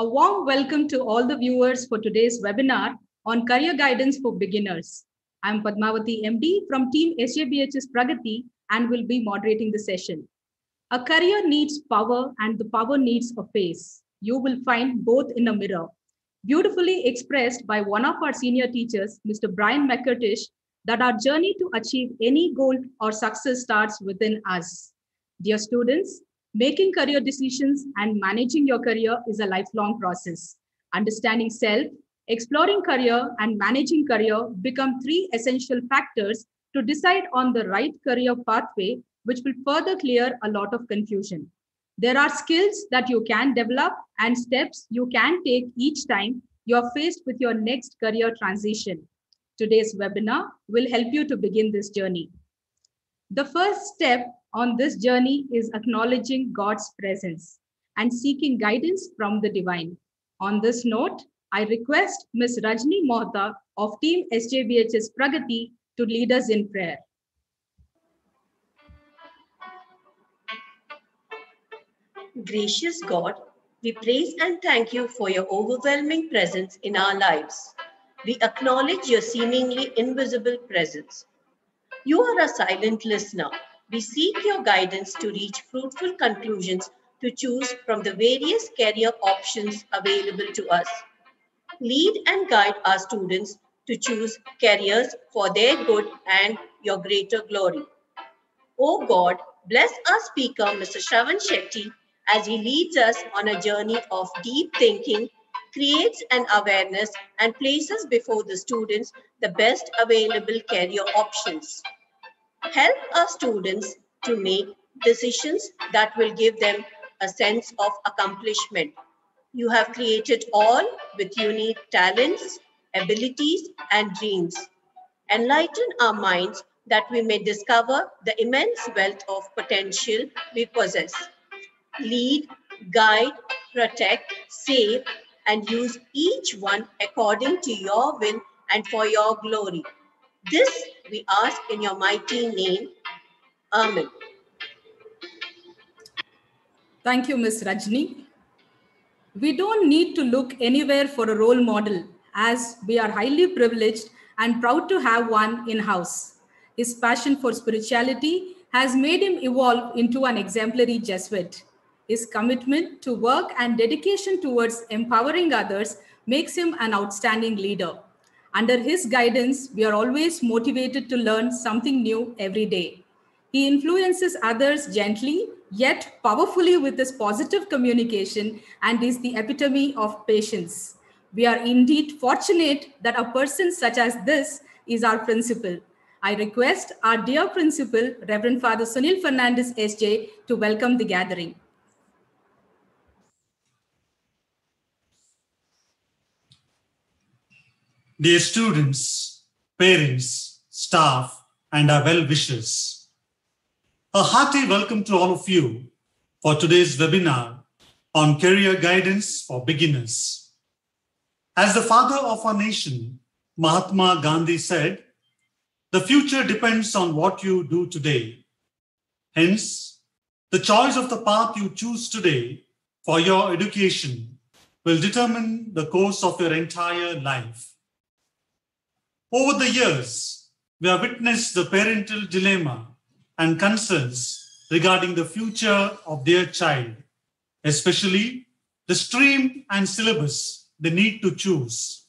A warm welcome to all the viewers for today's webinar on Career Guidance for Beginners. I'm Padmavati MD from Team SJBHS Pragati and will be moderating the session. A career needs power and the power needs a face. You will find both in a mirror. Beautifully expressed by one of our senior teachers, Mr. Brian McCurtish, that our journey to achieve any goal or success starts within us. Dear students, making career decisions and managing your career is a lifelong process. Understanding self, exploring career, and managing career become three essential factors to decide on the right career pathway, which will further clear a lot of confusion. There are skills that you can develop and steps you can take each time you are faced with your next career transition. Today's webinar will help you to begin this journey. The first step on this journey is acknowledging God's presence and seeking guidance from the divine. On this note, I request Ms. Rajni Mohta of Team SJBHS Pragati to lead us in prayer. Gracious God, we praise and thank you for your overwhelming presence in our lives. We acknowledge your seemingly invisible presence. You are a silent listener. We seek your guidance to reach fruitful conclusions to choose from the various career options available to us. Lead and guide our students to choose careers for their good and your greater glory. O God, bless our speaker, Mr. Shravan Shetty, as he leads us on a journey of deep thinking, creates an awareness, and places before the students the best available career options. Help our students to make decisions that will give them a sense of accomplishment. You have created all with unique talents, abilities, and dreams. Enlighten our minds that we may discover the immense wealth of potential we possess. Lead, guide, protect, save, and use each one according to your will and for your glory. This we ask in your mighty name. Amen. Thank you, Ms. Rajni. We don't need to look anywhere for a role model, as we are highly privileged and proud to have one in-house. His passion for spirituality has made him evolve into an exemplary Jesuit. His commitment to work and dedication towards empowering others makes him an outstanding leader. Under his guidance, we are always motivated to learn something new every day. He influences others gently, yet powerfully with his positive communication and is the epitome of patience. We are indeed fortunate that a person such as this is our principal. I request our dear principal, Reverend Father Sunil Fernandez SJ, to welcome the gathering. Dear students, parents, staff, and our well-wishers, a hearty welcome to all of you for today's webinar on Career Guidance for Beginners. As the father of our nation, Mahatma Gandhi said, "The future depends on what you do today." Hence, the choice of the path you choose today for your education will determine the course of your entire life. Over the years, we have witnessed the parental dilemma and concerns regarding the future of their child, especially the stream and syllabus they need to choose.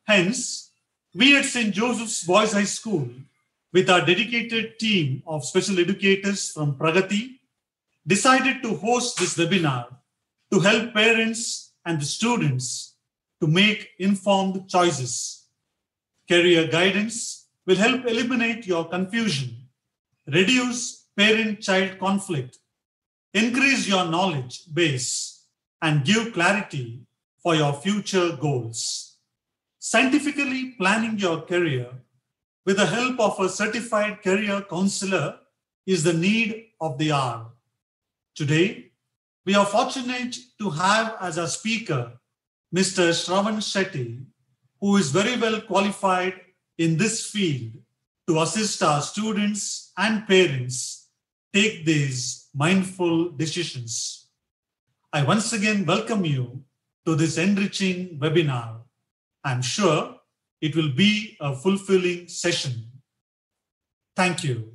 Hence, we at St. Joseph's Boys High School, with our dedicated team of special educators from Pragati, decided to host this webinar to help parents and the students to make informed choices. Career guidance will help eliminate your confusion, reduce parent-child conflict, increase your knowledge base, and give clarity for your future goals. Scientifically planning your career with the help of a certified career counselor is the need of the hour. Today, we are fortunate to have as our speaker Mr. Shravan Shetty, who is very well qualified in this field to assist our students and parents take these mindful decisions. I once again welcome you to this enriching webinar. I'm sure it will be a fulfilling session. Thank you.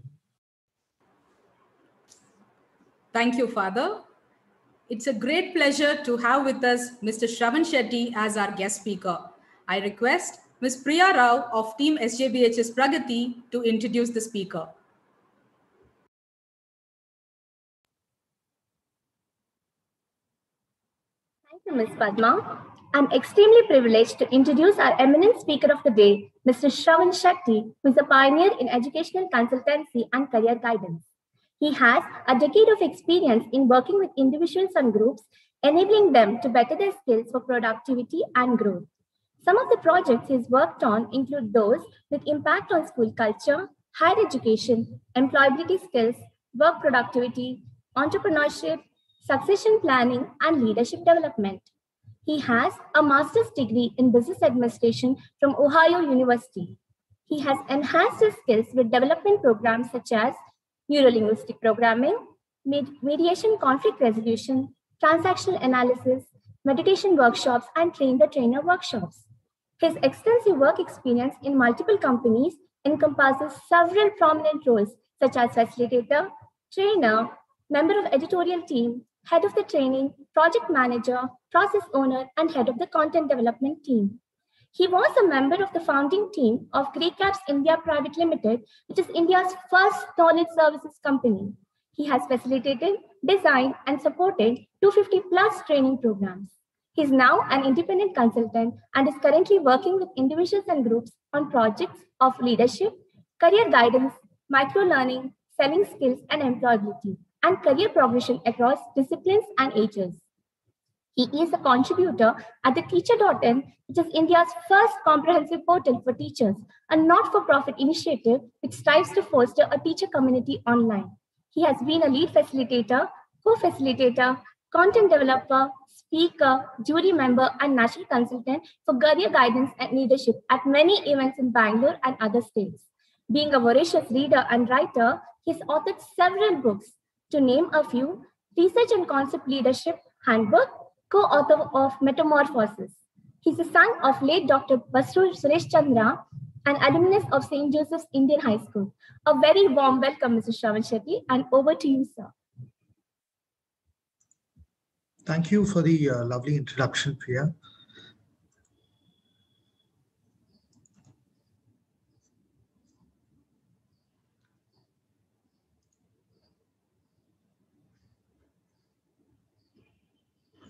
Thank you, Father. It's a great pleasure to have with us Mr. Shravan Shetty as our guest speaker. I request Ms. Priya Rao of Team SJBHS Pragati to introduce the speaker. Thank you, Ms. Padma. I'm extremely privileged to introduce our eminent speaker of the day, Mr. Shravan Shetty, who is a pioneer in educational consultancy and career guidance. He has a decade of experience in working with individuals and groups, enabling them to better their skills for productivity and growth. Some of the projects he's worked on include those with impact on school culture, higher education, employability skills, work productivity, entrepreneurship, succession planning, and leadership development. He has a master's degree in business administration from Ohio University. He has enhanced his skills with development programs such as neurolinguistic programming, mediation conflict resolution, transactional analysis, meditation workshops, and train-the-trainer workshops. His extensive work experience in multiple companies encompasses several prominent roles such as facilitator, trainer, member of editorial team, head of the training, project manager, process owner, and head of the content development team. He was a member of the founding team of Greycaps India Private Limited, which is India's first knowledge services company. He has facilitated, designed, and supported 250 plus training programs. He is now an independent consultant and is currently working with individuals and groups on projects of leadership, career guidance, micro-learning, selling skills and employability, and career progression across disciplines and ages. He is a contributor at the Teacher.in, which is India's first comprehensive portal for teachers, a not-for-profit initiative which strives to foster a teacher community online. He has been a lead facilitator, co-facilitator, content developer, speaker, jury member, and national consultant for career guidance and leadership at many events in Bangalore and other states. Being a voracious reader and writer, he has authored several books. To name a few, Research and Concept Leadership Handbook, co-author of Metamorphosis. He's the son of late Dr. Basru Suresh Chandra, an alumnus of St. Joseph's Indian High School. A very warm welcome, Mr. Shravan Shetty, and over to you, sir. Thank you for the lovely introduction, Priya.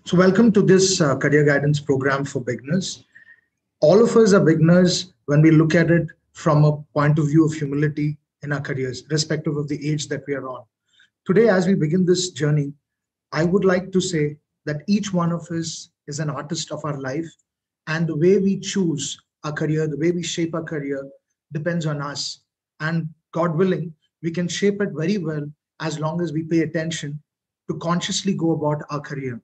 So welcome to this career guidance program for beginners. All of us are beginners when we look at it from a point of view of humility in our careers, irrespective of the age that we are on. Today, as we begin this journey, I would like to say that each one of us is an artist of our life, and the way we choose our career, the way we shape our career depends on us. And God willing, we can shape it very well as long as we pay attention to consciously go about our career.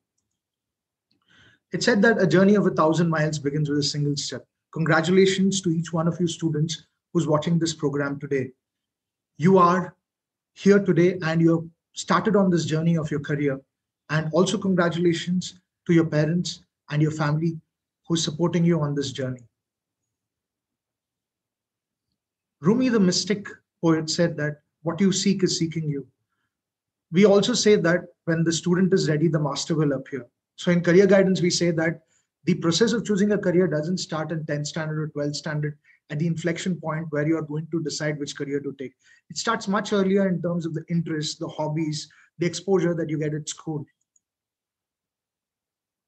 It's said that a journey of 1,000 miles begins with a single step. Congratulations to each one of you students who's watching this program today. You are here today and you've started on this journey of your career. And also congratulations to your parents and your family who's supporting you on this journey. Rumi the mystic poet said that what you seek is seeking you. We also say that when the student is ready, the master will appear. So in career guidance, we say that the process of choosing a career doesn't start in 10th standard or 12th standard at the inflection point where you are going to decide which career to take. It starts much earlier in terms of the interests, the hobbies, the exposure that you get at school.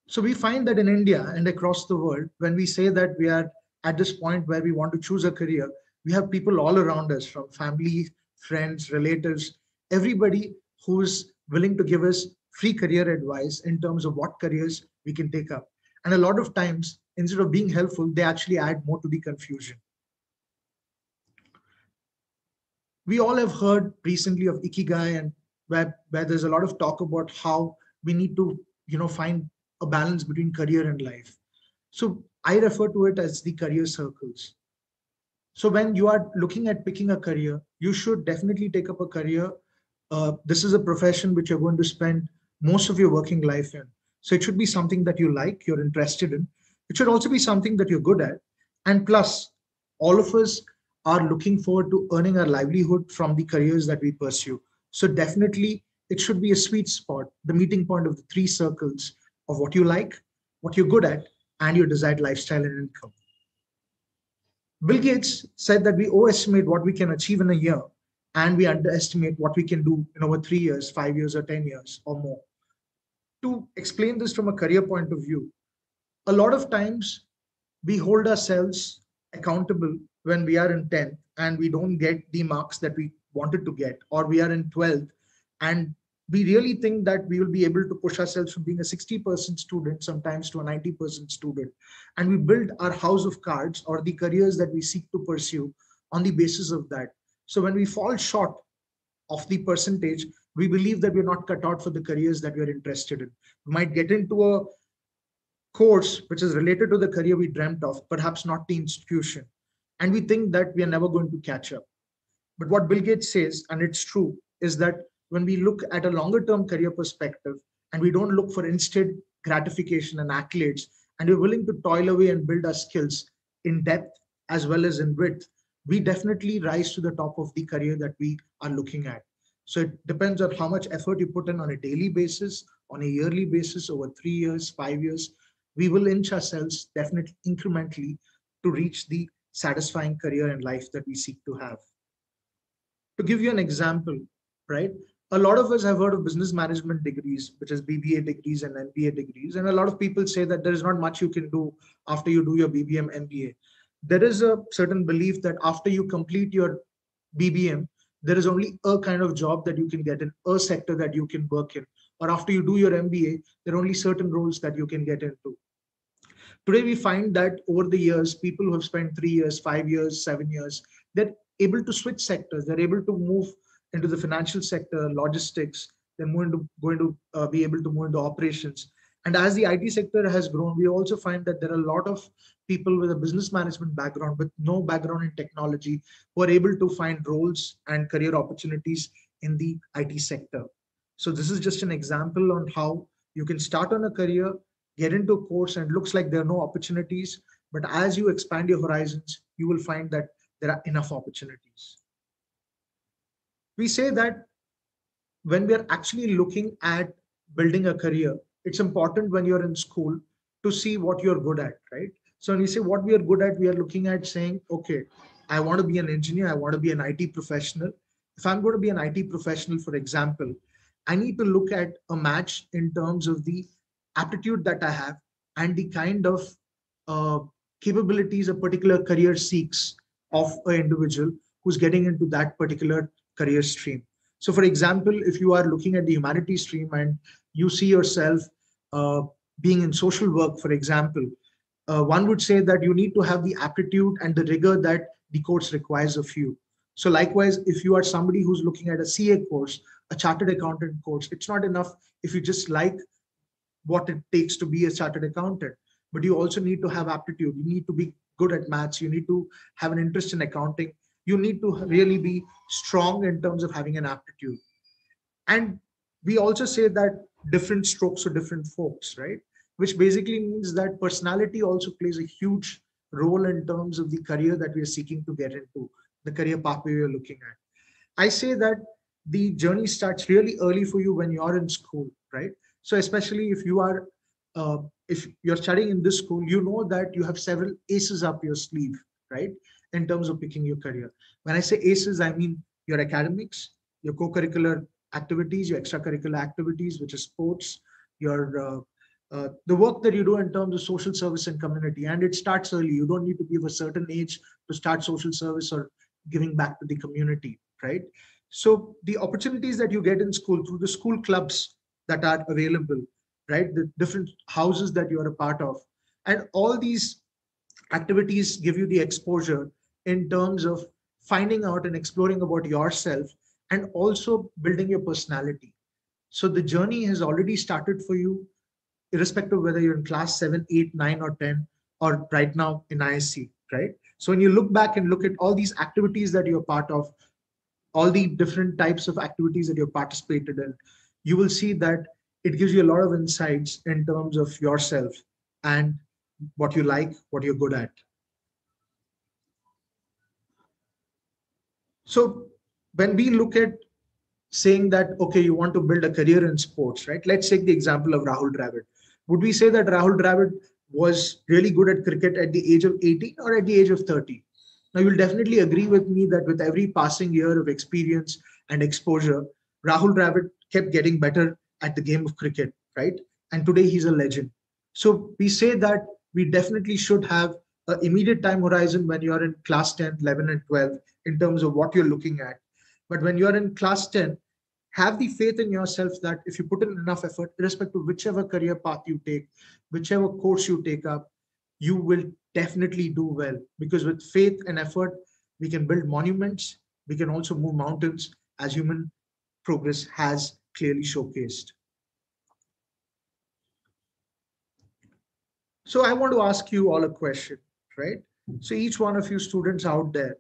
So we find that in India and across the world, when we say that we are at this point where we want to choose a career, we have people all around us, from family, friends, relatives, everybody who's willing to give us free career advice in terms of what careers we can take up. And a lot of times, instead of being helpful, they actually add more to the confusion. We all have heard recently of Ikigai, and where there's a lot of talk about how we need to, find a balance between career and life. So I refer to it as the career circles. So when you are looking at picking a career, you should definitely take up a career. This is a profession which you're going to spend most of your working life in. So it should be something that you like, you're interested in. It should also be something that you're good at. And plus, all of us are looking forward to earning our livelihood from the careers that we pursue. So definitely, it should be a sweet spot, the meeting point of the three circles of what you like, what you're good at, and your desired lifestyle and income. Bill Gates said that we overestimate what we can achieve in a year and we underestimate what we can do in over 3 years, 5 years, or 10 years or more. To explain this from a career point of view, a lot of times we hold ourselves accountable when we are in 10th and we don't get the marks that we wanted to get, or we are in 12th and we really think that we will be able to push ourselves from being a 60% student sometimes to a 90% student. And we build our house of cards or the careers that we seek to pursue on the basis of that. So when we fall short of the percentage, we believe that we're not cut out for the careers that we're interested in. We might get into a course which is related to the career we dreamt of, perhaps not the institution. And we think that we are never going to catch up. But what Bill Gates says, and it's true, is that when we look at a longer term career perspective and we don't look for instant gratification and accolades, and we're willing to toil away and build our skills in depth as well as in width, we definitely rise to the top of the career that we are looking at. So it depends on how much effort you put in on a daily basis, on a yearly basis, over 3 years, 5 years. We will inch ourselves definitely incrementally to reach the satisfying career and life that we seek to have. To give you an example, right? A lot of us have heard of business management degrees, which is BBA degrees and MBA degrees. And a lot of people say that there is not much you can do after you do your BBM, MBA. There is a certain belief that after you complete your BBM, there is only a kind of job that you can get in, a sector that you can work in. Or after you do your MBA, there are only certain roles that you can get into. Today, we find that over the years, people who have spent 3 years, 5 years, 7 years, they're able to switch sectors. They're able to move into the financial sector, logistics. They're going to be able to move into operations. And as the IT sector has grown, we also find that there are a lot of people with a business management background, with no background in technology, who are able to find roles and career opportunities in the IT sector. So this is just an example on how you can start on a career, get into a course, and it looks like there are no opportunities. But as you expand your horizons, you will find that there are enough opportunities. We say that when we are actually looking at building a career, it's important when you're in school to see what you're good at, right? So when we say what we are good at, we are looking at saying, okay, I want to be an engineer, I want to be an IT professional. If I'm going to be an IT professional, for example, I need to look at a match in terms of the aptitude that I have and the kind of capabilities a particular career seeks of an individual who's getting into that particular career stream. So for example, if you are looking at the humanities stream and you see yourself being in social work, for example, one would say that you need to have the aptitude and the rigor that the course requires of you. So likewise, if you are somebody who's looking at a CA course, a chartered accountant course, it's not enough if you just like what it takes to be a chartered accountant, but you also need to have aptitude. You need to be good at maths. You need to have an interest in accounting. You need to really be strong in terms of having an aptitude. And we also say that different strokes for different folks, right? Which basically means that personality also plays a huge role in terms of the career that we are seeking to get into, the career pathway we are looking at. I say that the journey starts really early for you when you're in school, right? So especially if you're studying in this school, you know that you have several aces up your sleeve, right? In terms of picking your career. When I say aces, I mean your academics, your co-curricular activities, your extracurricular activities, which is sports, your the work that you do in terms of social service and community. And it starts early. You don't need to be of a certain age to start social service or giving back to the community, right? So the opportunities that you get in school through the school clubs that are available, right? The different houses that you are a part of, and all these activities give you the exposure in terms of finding out and exploring about yourself and also building your personality. So the journey has already started for you, irrespective of whether you're in class 7, 8, 9, or 10, or right now in ISC, right? So when you look back and look at all these activities that you're part of, all the different types of activities that you've participated in, you will see that it gives you a lot of insights in terms of yourself and what you like, what you're good at. So when we look at saying that, okay, you want to build a career in sports, right? Let's take the example of Rahul Dravid. Would we say that Rahul Dravid was really good at cricket at the age of 18 or at the age of 30? Now, you'll definitely agree with me that with every passing year of experience and exposure, Rahul Dravid kept getting better at the game of cricket, right? And today he's a legend. So we say that we definitely should have an immediate time horizon when you're in class 10, 11, and 12 in terms of what you're looking at. But when you're in class 10, have the faith in yourself that if you put in enough effort, irrespective of whichever career path you take, whichever course you take up, you will definitely do well. Because with faith and effort, we can build monuments. We can also move mountains, as human progress has clearly showcased. So I want to ask you all a question, right? So each one of you students out there,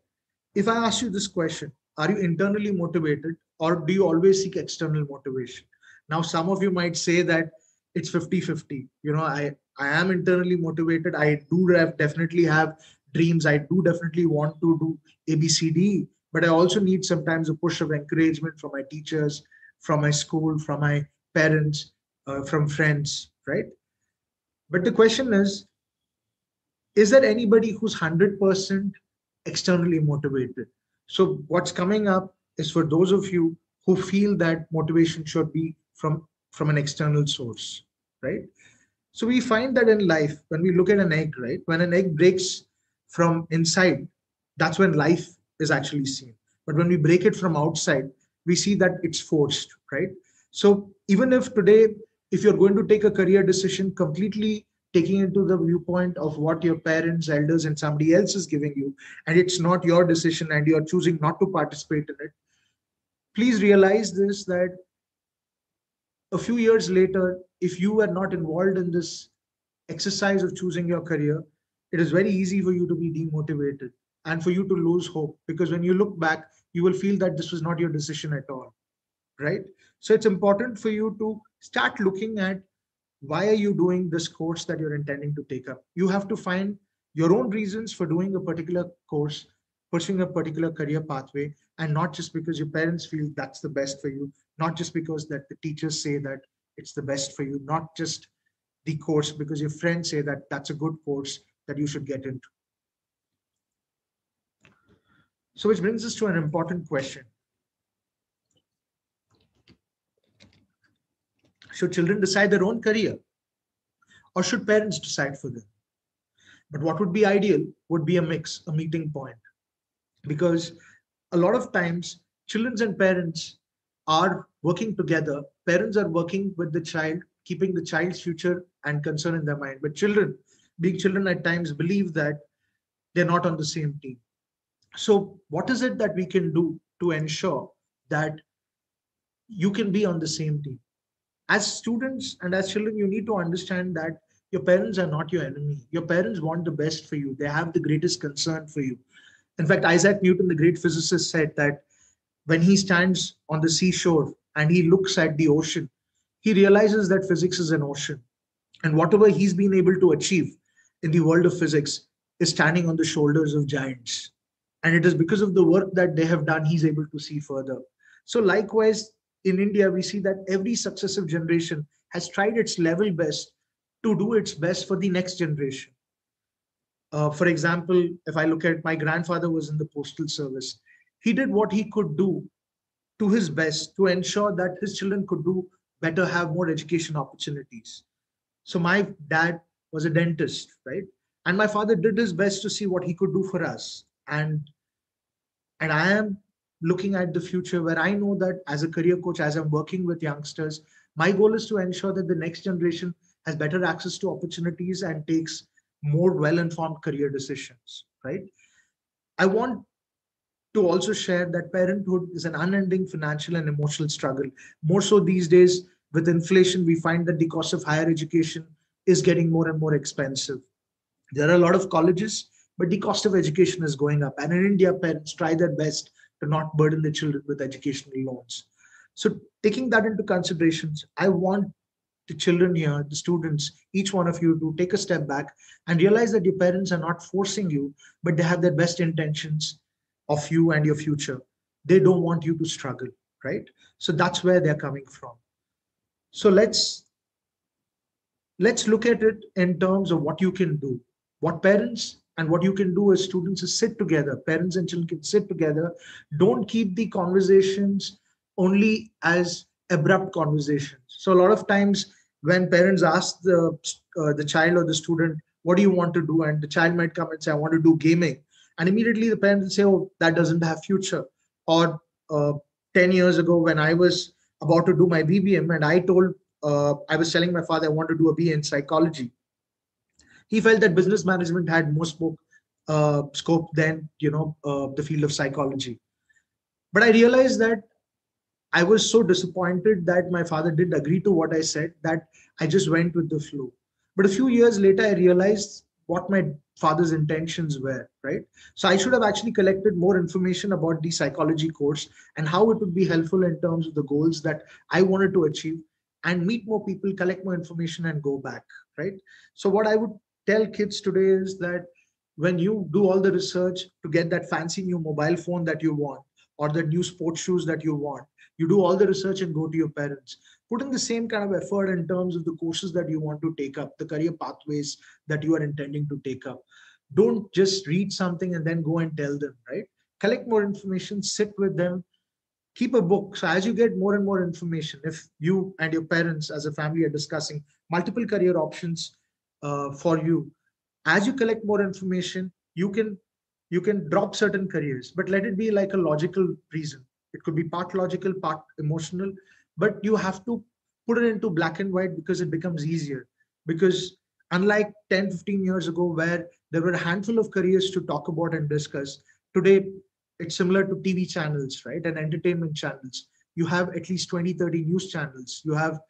if I ask you this question, are you internally motivated or do you always seek external motivation? Now, some of you might say that it's 50-50. You know, I am internally motivated. I do definitely have dreams. I do definitely want to do ABCD, but I also need sometimes a push of encouragement from my teachers, from my school, from my parents, from friends, right? But the question is there anybody who's 100% externally motivated? So what's coming up is for those of you who feel that motivation should be from an external source, right? So we find that in life, when we look at an egg, right? When an egg breaks from inside, that's when life is actually seen. But when we break it from outside, we see that it's forced, right? So even if today, if you're going to take a career decision completely taking into the viewpoint of what your parents, elders, and somebody else is giving you, and it's not your decision and you're choosing not to participate in it, please realize this, that a few years later, if you are not involved in this exercise of choosing your career, it is very easy for you to be demotivated and for you to lose hope, because when you look back, you will feel that this was not your decision at all, right? So it's important for you to start looking at why are you doing this course that you're intending to take up. You have to find your own reasons for doing a particular course, pursuing a particular career pathway, and not just because your parents feel that's the best for you, not just because that the teachers say that it's the best for you, not just the course because your friends say that that's a good course that you should get into. So which brings us to an important question. Should children decide their own career or should parents decide for them? But what would be ideal would be a mix, a meeting point. Because a lot of times, children and parents are working together. Parents are working with the child, keeping the child's future and concern in their mind. But children, being children at times, believe that they're not on the same team. So what is it that we can do to ensure that you can be on the same team? As students and as children, you need to understand that your parents are not your enemy. Your parents want the best for you. They have the greatest concern for you. In fact, Isaac Newton, the great physicist, said that when he stands on the seashore and he looks at the ocean, he realizes that physics is an ocean. And whatever he's been able to achieve in the world of physics is standing on the shoulders of giants. And it is because of the work that they have done, he's able to see further. So likewise, in India, we see that every successive generation has tried its level best to do its best for the next generation. For example, if I look at my grandfather was in the postal service, he did what he could do to his best to ensure that his children could do better, have more education opportunities. So my dad was a dentist, right? And my father did his best to see what he could do for us. And I am looking at the future where I know that as a career coach, as I'm working with youngsters, my goal is to ensure that the next generation has better access to opportunities and takes more well-informed career decisions, right? I want to also share that parenthood is an unending financial and emotional struggle. More so these days with inflation, we find that the cost of higher education is getting more and more expensive. There are a lot of colleges, but the cost of education is going up. And in India, parents try their best to not burden the children with educational loans. So taking that into considerations, I want the children here, the students, each one of you to take a step back and realize that your parents are not forcing you, but they have their best intentions of you and your future. They don't want you to struggle, right? So that's where they're coming from. So let's look at it in terms of what you can do. What parents and what you can do as students is sit together. Parents and children can sit together. Don't keep the conversations only as abrupt conversations. So a lot of times when parents ask the child or the student, what do you want to do? And the child might come and say, I want to do gaming. And immediately the parents will say, oh, that doesn't have future. Or 10 years ago when I was about to do my BBM and I was telling my father I want to do a BA in psychology. He felt that business management had more scope than the field of psychology. But I realized that I was so disappointed that my father didn't agree to what I said that I just went with the flow. But a few years later, I realized what my father's intentions were, right? So I should have actually collected more information about the psychology course and how it would be helpful in terms of the goals that I wanted to achieve, and meet more people, collect more information and go back, right? So what I would tell kids today is that when you do all the research to get that fancy new mobile phone that you want, or the new sports shoes that you want, you do all the research and go to your parents. Put in the same kind of effort in terms of the courses that you want to take up, the career pathways that you are intending to take up. Don't just read something and then go and tell them, right? Collect more information, sit with them, keep a book. So as you get more and more information, if you and your parents as a family are discussing multiple career options for you, as you collect more information, you can drop certain careers, but let it be like a logical reason. It could be part logical, part emotional, but you have to put it into black and white because it becomes easier. Because unlike 10, 15 years ago, where there were a handful of careers to talk about and discuss, today it's similar to TV channels, right? And entertainment channels. You have at least 20, 30 news channels. You have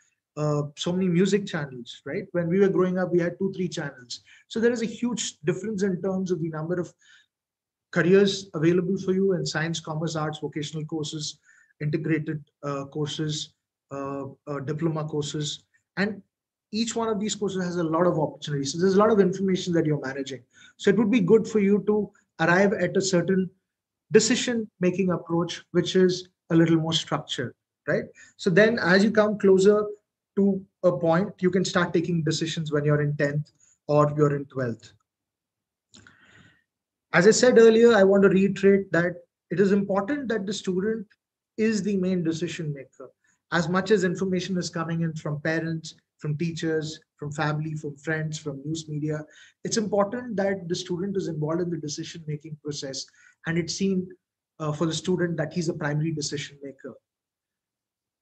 so many music channels, right? When we were growing up, we had 2, 3 channels. So there is a huge difference in terms of the number of careers available for you in science, commerce, arts, vocational courses, integrated courses, diploma courses. And each one of these courses has a lot of opportunities. So there's a lot of information that you're managing. So it would be good for you to arrive at a certain decision-making approach, which is a little more structured, right? So then as you come closer to a point, you can start taking decisions when you're in 10th or you're in 12th. As I said earlier, I want to reiterate that it is important that the student is the main decision maker. As much as information is coming in from parents, from teachers, from family, from friends, from news media, it's important that the student is involved in the decision-making process, and it's seen for the student that he's a primary decision maker.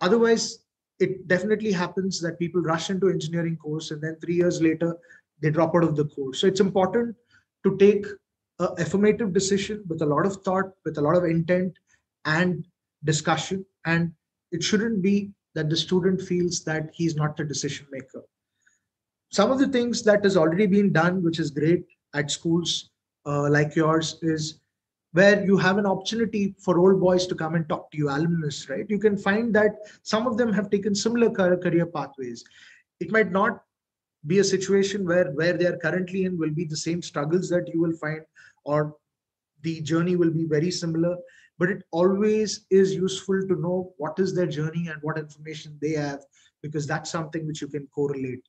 Otherwise, it definitely happens that people rush into engineering course and then 3 years later, they drop out of the course. So it's important to take an affirmative decision with a lot of thought, with a lot of intent and discussion. And it shouldn't be that the student feels that he's not the decision maker. Some of the things that has already been done, which is great at schools like yours, is where you have an opportunity for old boys to come and talk to you, alumnus, right? You can find that some of them have taken similar career pathways. It might not be a situation where they are currently in will be the same struggles that you will find, or the journey will be very similar, but it always is useful to know what is their journey and what information they have, because that's something which you can correlate.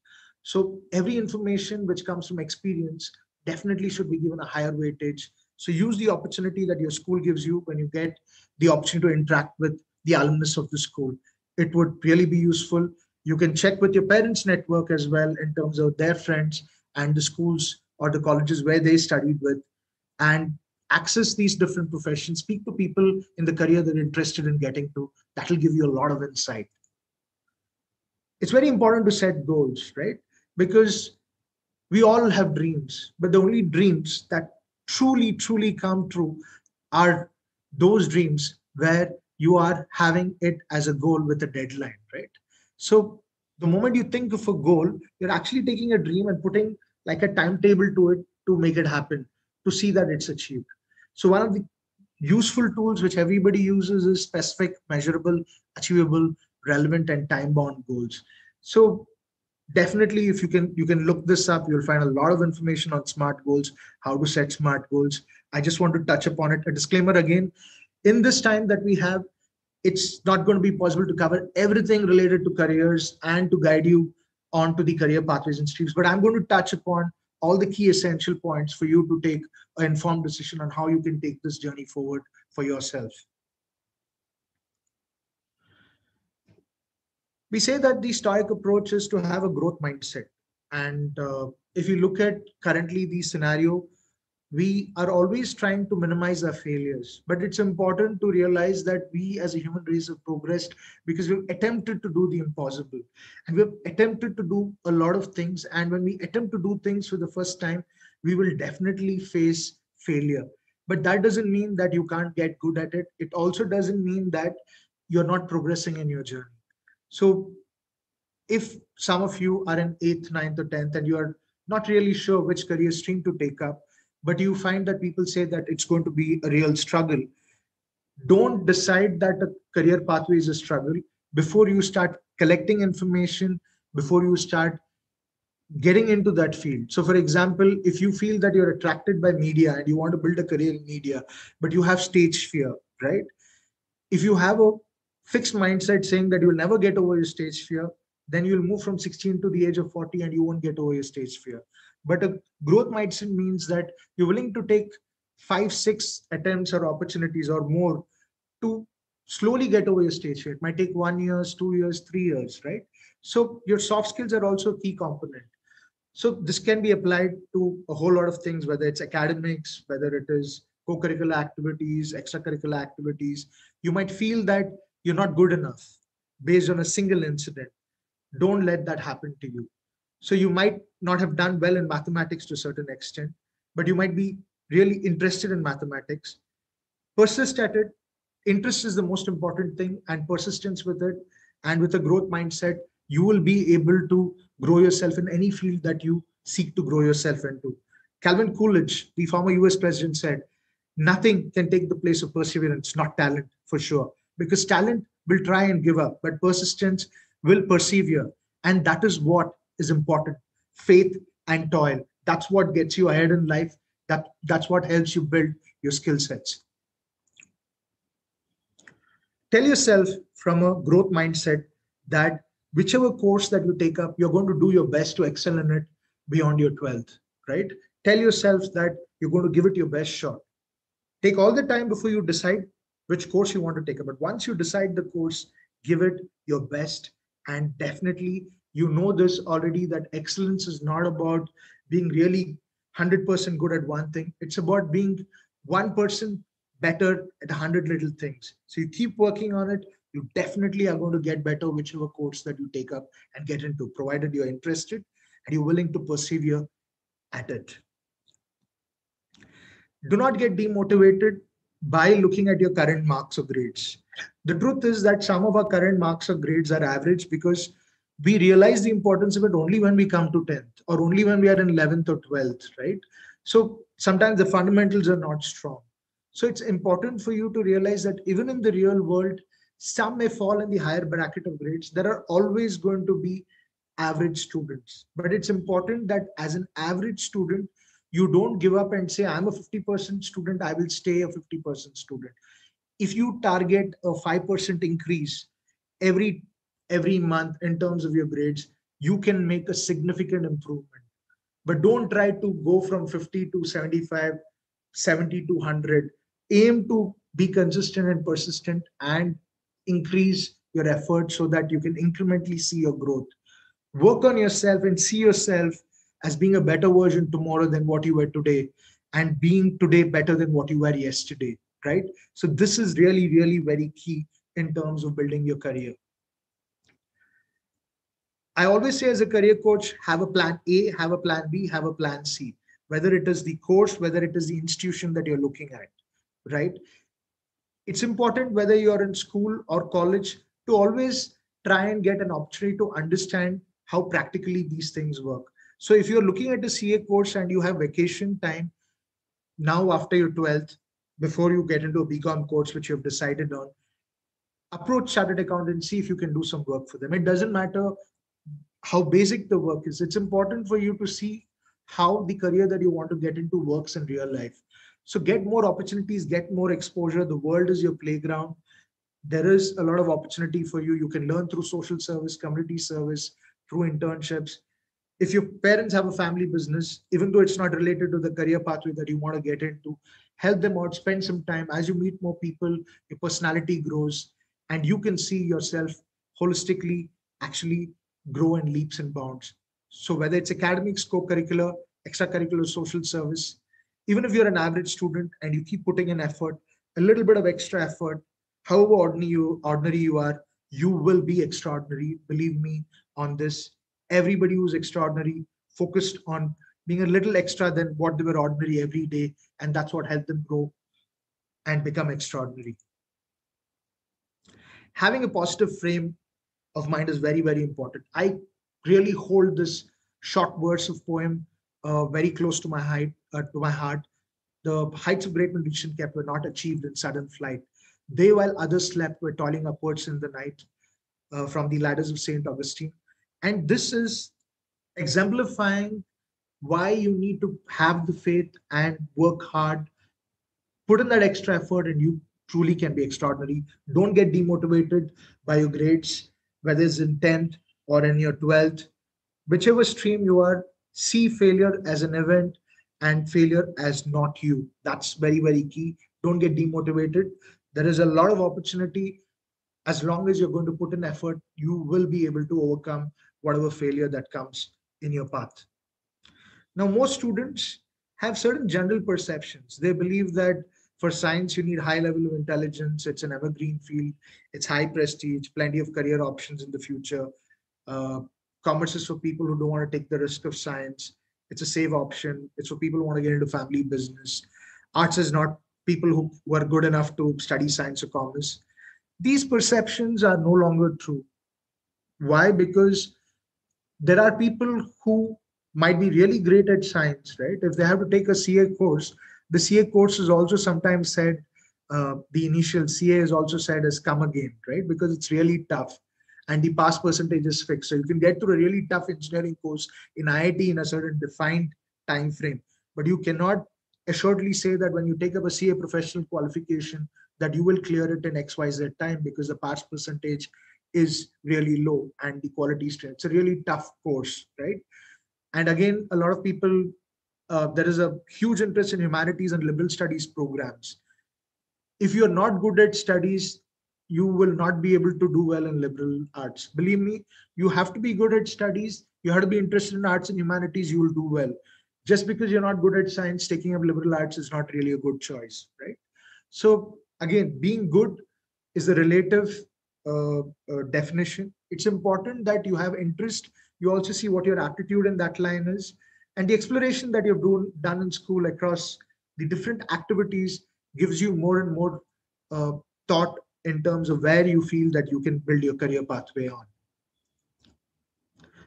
So every information which comes from experience definitely should be given a higher weightage. So use the opportunity that your school gives you when you get the option to interact with the alumnus of the school. It would really be useful. You can check with your parents' network as well in terms of their friends and the schools or the colleges where they studied with, and access these different professions. Speak to people in the career that you're interested in getting to. That will give you a lot of insight. It's very important to set goals, right? Because we all have dreams, but the only dreams that truly come true are those dreams where you are having it as a goal with a deadline, right? So the moment you think of a goal, you're actually taking a dream and putting like a timetable to it to make it happen, to see that it's achieved. So one of the useful tools which everybody uses is specific, measurable, achievable, relevant, and time-bound goals. So Definitely, if you can look this up, you'll find a lot of information on SMART goals, how to set SMART goals. I just want to touch upon it. A disclaimer again, in this time that we have, it's not going to be possible to cover everything related to careers and to guide you onto the career pathways and streams, but I'm going to touch upon all the key essential points for you to take an informed decision on how you can take this journey forward for yourself. We say that the Stoic approach is to have a growth mindset. And if you look at currently the scenario, we are always trying to minimize our failures. But it's important to realize that we as a human race have progressed because we've attempted to do the impossible. And we've attempted to do a lot of things. And when we attempt to do things for the first time, we will definitely face failure. But that doesn't mean that you can't get good at it. It also doesn't mean that you're not progressing in your journey. So if some of you are in 8th, 9th, or 10th, and you are not really sure which career stream to take up, but you find that people say that it's going to be a real struggle, don't decide that a career pathway is a struggle before you start collecting information, before you start getting into that field. So for example, if you feel that you're attracted by media and you want to build a career in media, but you have stage fear, right? If you have a fixed mindset saying that you'll never get over your stage fear, then you'll move from 16 to the age of 40 and you won't get over your stage fear. But a growth mindset means that you're willing to take 5, 6 attempts or opportunities or more to slowly get over your stage fear. It might take 1 year, 2 years, 3 years, right? So your soft skills are also a key component. So this can be applied to a whole lot of things, whether it's academics, whether it is co-curricular activities, extracurricular activities. You might feel that you're not good enough based on a single incident. Don't let that happen to you. So you might not have done well in mathematics to a certain extent, but you might be really interested in mathematics. Persist at it. Interest is the most important thing, and persistence with it. And with a growth mindset, you will be able to grow yourself in any field that you seek to grow yourself into. Calvin Coolidge, the former US president, said, nothing can take the place of perseverance, not talent, for sure. Because talent will try and give up, but persistence will persevere. And that is what is important. Faith and toil. That's what gets you ahead in life. That's what helps you build your skill sets. Tell yourself from a growth mindset that whichever course that you take up, you're going to do your best to excel in it beyond your 12th, right? Tell yourself that you're going to give it your best shot. Take all the time before you decide which course you want to take up. But once you decide the course, give it your best. And definitely, you know this already, that excellence is not about being really 100% good at one thing. It's about being 1% better at 100 little things. So you keep working on it. You definitely are going to get better whichever course that you take up and get into, provided you're interested and you're willing to persevere at it. Do not get demotivated by looking at your current marks or grades. The truth is that some of our current marks or grades are average because we realize the importance of it only when we come to 10th or only when we are in 11th or 12th, right? So sometimes the fundamentals are not strong. So it's important for you to realize that even in the real world, some may fall in the higher bracket of grades. There are always going to be average students, but it's important that as an average student, you don't give up and say, I'm a 50% student, I will stay a 50% student. If you target a 5% increase every month in terms of your grades, you can make a significant improvement. But don't try to go from 50 to 75, 70 to 100. Aim to be consistent and persistent and increase your effort so that you can incrementally see your growth. Work on yourself and see yourself as being a better version tomorrow than what you were today, and being today better than what you were yesterday, right? So this is really, really very key in terms of building your career. I always say as a career coach, have a plan A, have a plan B, have a plan C, whether it is the course, whether it is the institution that you're looking at, right? It's important whether you're in school or college to always try and get an opportunity to understand how practically these things work. So if you're looking at a CA course and you have vacation time now after your 12th, before you get into a BCom course, which you've decided on, approach chartered accountant and see if you can do some work for them. It doesn't matter how basic the work is. It's important for you to see how the career that you want to get into works in real life. So get more opportunities, get more exposure. The world is your playground. There is a lot of opportunity for you. You can learn through social service, community service, through internships. If your parents have a family business, even though it's not related to the career pathway that you want to get into, help them out, spend some time. As you meet more people, your personality grows, and you can see yourself holistically actually grow in leaps and bounds. So whether it's academics, co-curricular, extracurricular, social service, even if you're an average student and you keep putting in effort, a little bit of extra effort, however ordinary you are, you will be extraordinary. Believe me on this. Everybody who's extraordinary focused on being a little extra than what they were ordinary every day, and that's what helped them grow and become extraordinary. Having a positive frame of mind is very, very important. I really hold this short verse of poem very close to my heart. The heights of great men reached and kept were not achieved in sudden flight. They, while others slept, were toiling upwards in the night, from the ladders of St. Augustine. And this is exemplifying why you need to have the faith and work hard, put in that extra effort, and you truly can be extraordinary. Don't get demotivated by your grades, whether it's in 10th or in your 12th. Whichever stream you are, see failure as an event and failure as not you. That's very, very key. Don't get demotivated. There is a lot of opportunity. As long as you're going to put in effort, you will be able to overcome whatever failure that comes in your path. Now, most students have certain general perceptions. They believe that for science, you need high level of intelligence. It's an evergreen field. It's high prestige, plenty of career options in the future. Commerce is for people who don't want to take the risk of science. It's a safe option. It's for people who want to get into family business. Arts is not people who were good enough to study science or commerce. These perceptions are no longer true. Why? Because there are people who might be really great at science, right? If they have to take a CA course, the CA course is also sometimes said, the initial CA is also said as come again, right? Because it's really tough and the pass percentage is fixed. So you can get through a really tough engineering course in IIT in a certain defined time frame, but you cannot assuredly say that when you take up a CA professional qualification that you will clear it in XYZ time, because the pass percentage is really low and the quality strength. It's a really tough course, right? And again, a lot of people, there is a huge interest in humanities and liberal studies programs. If you're not good at studies, you will not be able to do well in liberal arts. Believe me, you have to be good at studies. You have to be interested in arts and humanities, you will do well. Just because you're not good at science, taking up liberal arts is not really a good choice, right? So again, being good is a relative definition. It's important that you have interest. You also see what your aptitude in that line is. And the exploration that you've done in school across the different activities gives you more and more thought in terms of where you feel that you can build your career pathway on.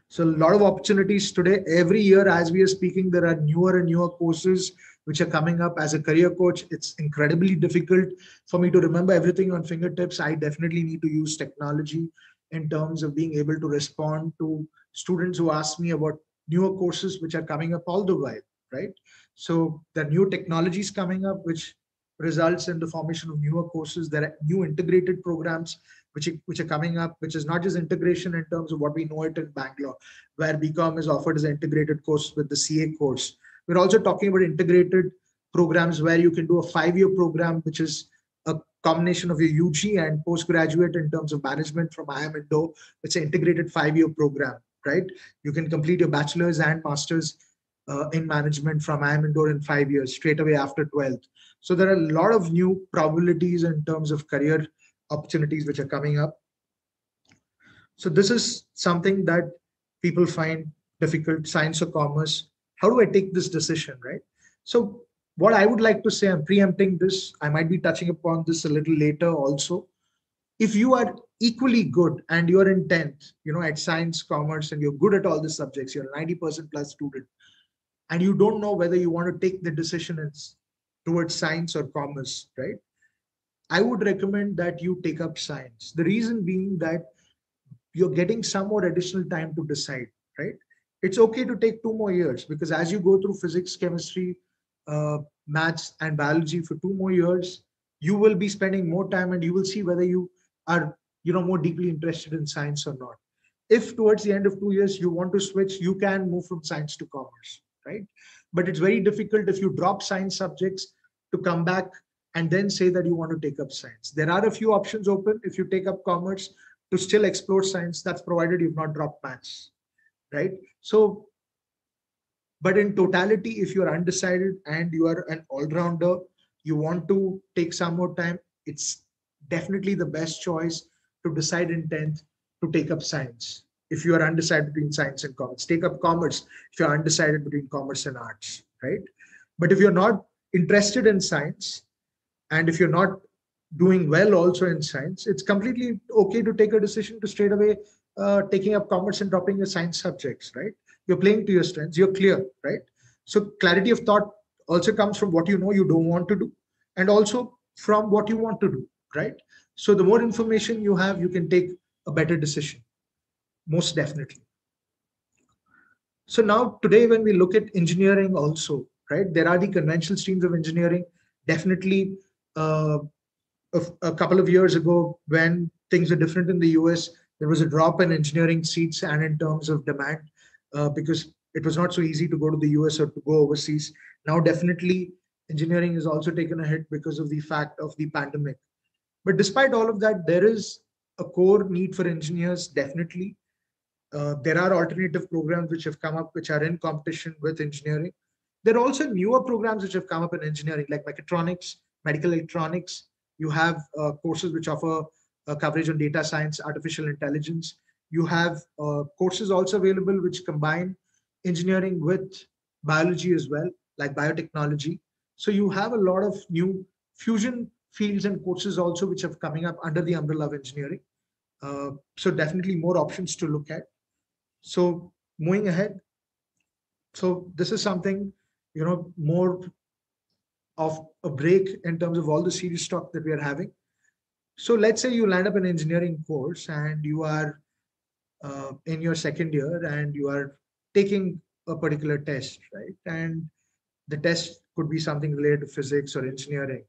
So a lot of opportunities today. Every year, as we are speaking, there are newer and newer courses which are coming up. As a career coach, it's incredibly difficult for me to remember everything on fingertips. I definitely need to use technology in terms of being able to respond to students who ask me about newer courses which are coming up all the while, right? So the new technologies coming up, which results in the formation of newer courses. There are new integrated programs which are coming up, which is not just integration in terms of what we know it in Bangalore, where BCom is offered as an integrated course with the CA course. We're also talking about integrated programs where you can do a 5-year program, which is a combination of your UG and postgraduate in terms of management from IIM Indore. It's an integrated 5-year program, right? You can complete your bachelor's and master's in management from IIM Indore in 5 years, straight away after 12th. So there are a lot of new probabilities in terms of career opportunities which are coming up. So this is something that people find difficult, science or commerce. How do I take this decision, right? So what I would like to say, I'm preempting this. I might be touching upon this a little later also. If you are equally good and you're in 10th, at science, commerce, and you're good at all the subjects, you're a 90% plus student, and you don't know whether you want to take the decision towards science or commerce, right? I would recommend that you take up science. The reason being that you're getting some more additional time to decide, right? It's okay to take 2 more years, because as you go through physics, chemistry, maths, and biology for 2 more years, you will be spending more time, and you will see whether you are, more deeply interested in science or not. If towards the end of 2 years you want to switch, you can move from science to commerce, right? But it's very difficult if you drop science subjects to come back and then say that you want to take up science. There are a few options open if you take up commerce to still explore science. That's provided you've not dropped maths, right? So, but in totality, if you're undecided and you are an all-rounder, you want to take some more time, it's definitely the best choice to decide in 10th to take up science. If you are undecided between science and commerce, take up commerce if you're undecided between commerce and arts, right? But if you're not interested in science, and if you're not doing well also in science, it's completely okay to take a decision to straight away taking up commerce and dropping your science subjects, right? You're playing to your strengths, you're clear, right? So clarity of thought also comes from what you know you don't want to do, and also from what you want to do, right? So the more information you have, you can take a better decision, most definitely. So now today, when we look at engineering also, right, there are the conventional streams of engineering. Definitely a couple of years ago, when things were different in the US, there was a drop in engineering seats and in terms of demand, because it was not so easy to go to the US or to go overseas. Now, definitely, engineering is also taken a hit because of the fact of the pandemic. But despite all of that, there is a core need for engineers, definitely. There are alternative programs which have come up, which are in competition with engineering. There are also newer programs which have come up in engineering, like mechatronics, medical electronics. You have courses which offer coverage on data science, artificial intelligence. You have courses also available which combine engineering with biology as well, like biotechnology. So you have a lot of new fusion fields and courses also which are coming up under the umbrella of engineering. So definitely more options to look at. So moving ahead. So this is something, more of a break in terms of all the serious talk that we are having. So let's say you land up an engineering course and you are in your second year and you are taking a particular test, right? And the test could be something related to physics or engineering.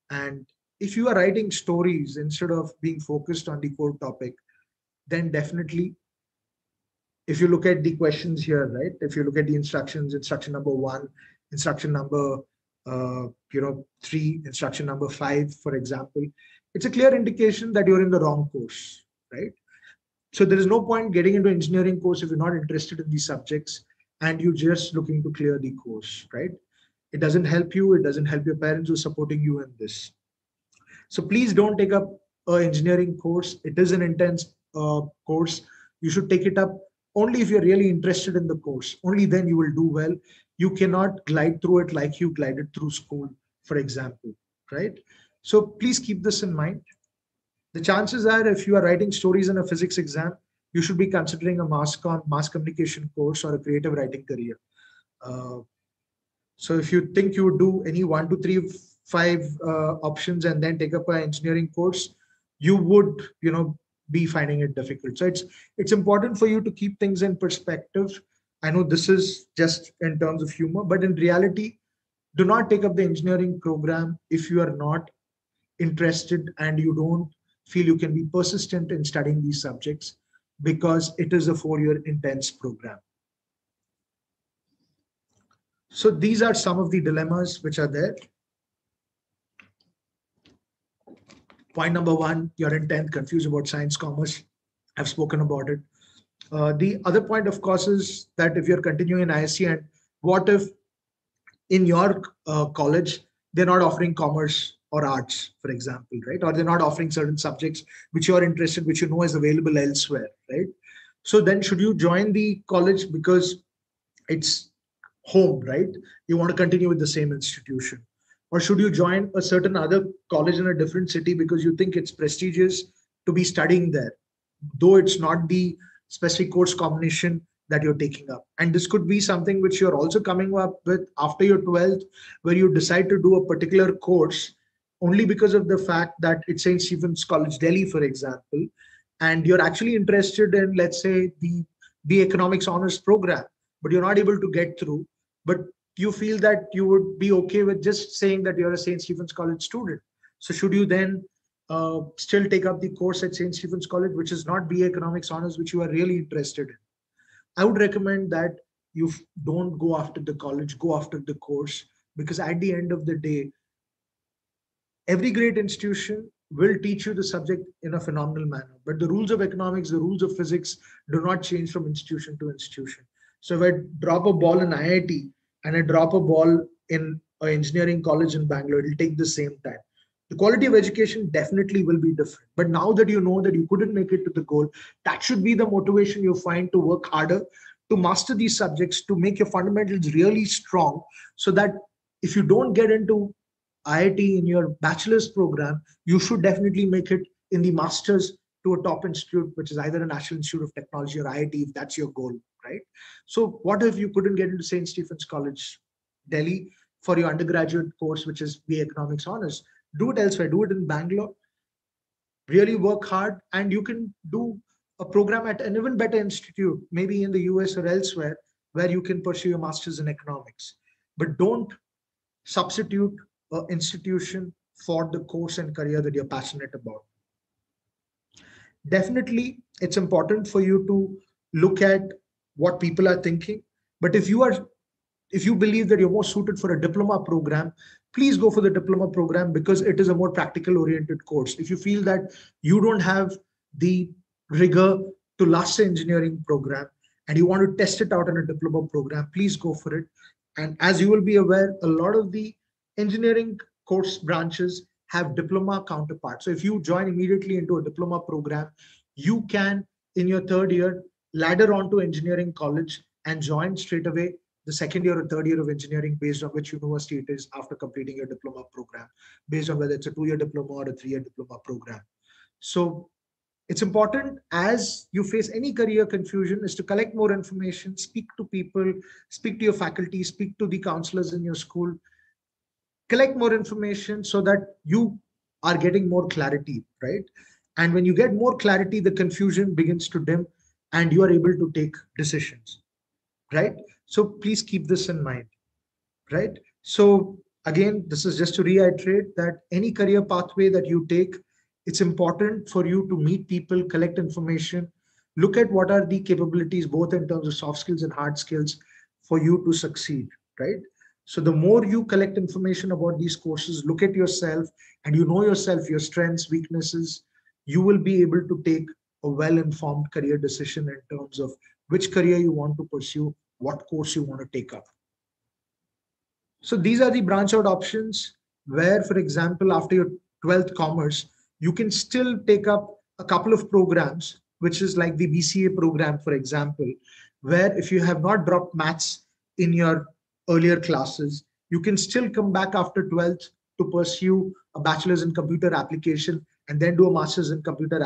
And if you are writing stories instead of being focused on the core topic, then definitely, if you look at the questions here, right? If you look at the instructions, instruction number 1, instruction number 3, instruction number 5, for example, it's a clear indication that you're in the wrong course, right? So there is no point getting into engineering course if you're not interested in these subjects and you're just looking to clear the course, right? It doesn't help you. It doesn't help your parents who are supporting you in this. So please don't take up an engineering course. It is an intense course. You should take it up only if you're really interested in the course. Only then you will do well. You cannot glide through it like you glided through school, for example, right? So please keep this in mind. The chances are, if you are writing stories in a physics exam, you should be considering a mass communication course or a creative writing career. So if you think you would do any 1, 2, 3, 5 options and then take up an engineering course, you would, be finding it difficult. So it's important for you to keep things in perspective. I know this is just in terms of humor, but in reality, do not take up the engineering program if you are not interested and you don't feel you can be persistent in studying these subjects, because it is a 4-year intense program. So these are some of the dilemmas which are there. Point number 1, you're in 10th, confused about science, commerce. I've spoken about it. The other point, of course, is that if you're continuing in ISC, and what if in your college, they're not offering commerce or arts, for example, right? Or they're not offering certain subjects which you're interested, which you know is available elsewhere, right? So then should you join the college because it's home, right? You want to continue with the same institution. Or should you join a certain other college in a different city because you think it's prestigious to be studying there, though it's not the specific course combination that you're taking up. And this could be something which you're also coming up with after your 12th, where you decide to do a particular course only because of the fact that it's St. Stephen's College, Delhi, for example, and you're actually interested in, let's say, the economics honors program, but you're not able to get through, but you feel that you would be okay with just saying that you're a St. Stephen's College student. So should you then still take up the course at St. Stephen's College, which is not BA Economics Honors, which you are really interested in? I would recommend that you don't go after the college, go after the course, because at the end of the day, every great institution will teach you the subject in a phenomenal manner. But the rules of economics, the rules of physics do not change from institution to institution. So if I drop a ball in IIT and I drop a ball in an engineering college in Bangalore, it'll take the same time. The quality of education definitely will be different. But now that you know that you couldn't make it to the goal, that should be the motivation you find to work harder, to master these subjects, to make your fundamentals really strong, so that if you don't get into IIT in your bachelor's program, you should definitely make it in the master's to a top institute, which is either a National Institute of Technology or IIT, if that's your goal, right? So what if you couldn't get into St. Stephen's College, Delhi, for your undergraduate course, which is BA Economics Honors? Do it elsewhere, do it in Bangalore, really work hard, and you can do a program at an even better institute, maybe in the US or elsewhere, where you can pursue your master's in economics. But don't substitute an institution for the course and career that you're passionate about. Definitely, it's important for you to look at what people are thinking. But if you believe that you're more suited for a diploma program, please go for the diploma program, because it is a more practical oriented course. If you feel that you don't have the rigor to last the engineering program and you want to test it out in a diploma program, please go for it. And as you will be aware, a lot of the engineering course branches have diploma counterparts. So if you join immediately into a diploma program, you can, in your third year, ladder onto engineering college and join straight away the second year or third year of engineering, based on which university it is after completing your diploma program, based on whether it's a 2-year diploma or a 3-year diploma program. So it's important, as you face any career confusion, is to collect more information, speak to people, speak to your faculty, speak to the counselors in your school, collect more information so that you are getting more clarity, right? And when you get more clarity, the confusion begins to dim and you are able to take decisions, right? So please keep this in mind, right? So again, this is just to reiterate that any career pathway that you take, it's important for you to meet people, collect information, look at what are the capabilities, both in terms of soft skills and hard skills, for you to succeed, right? So the more you collect information about these courses, look at yourself, and you know yourself, your strengths, weaknesses, you will be able to take a well-informed career decision in terms of which career you want to pursue, what course you want to take up. So these are the branch out options where, for example, after your 12th commerce, you can still take up a couple of programs, which is like the BCA program, for example, where if you have not dropped maths in your earlier classes, you can still come back after 12th to pursue a bachelor's in computer application and then do a master's in computer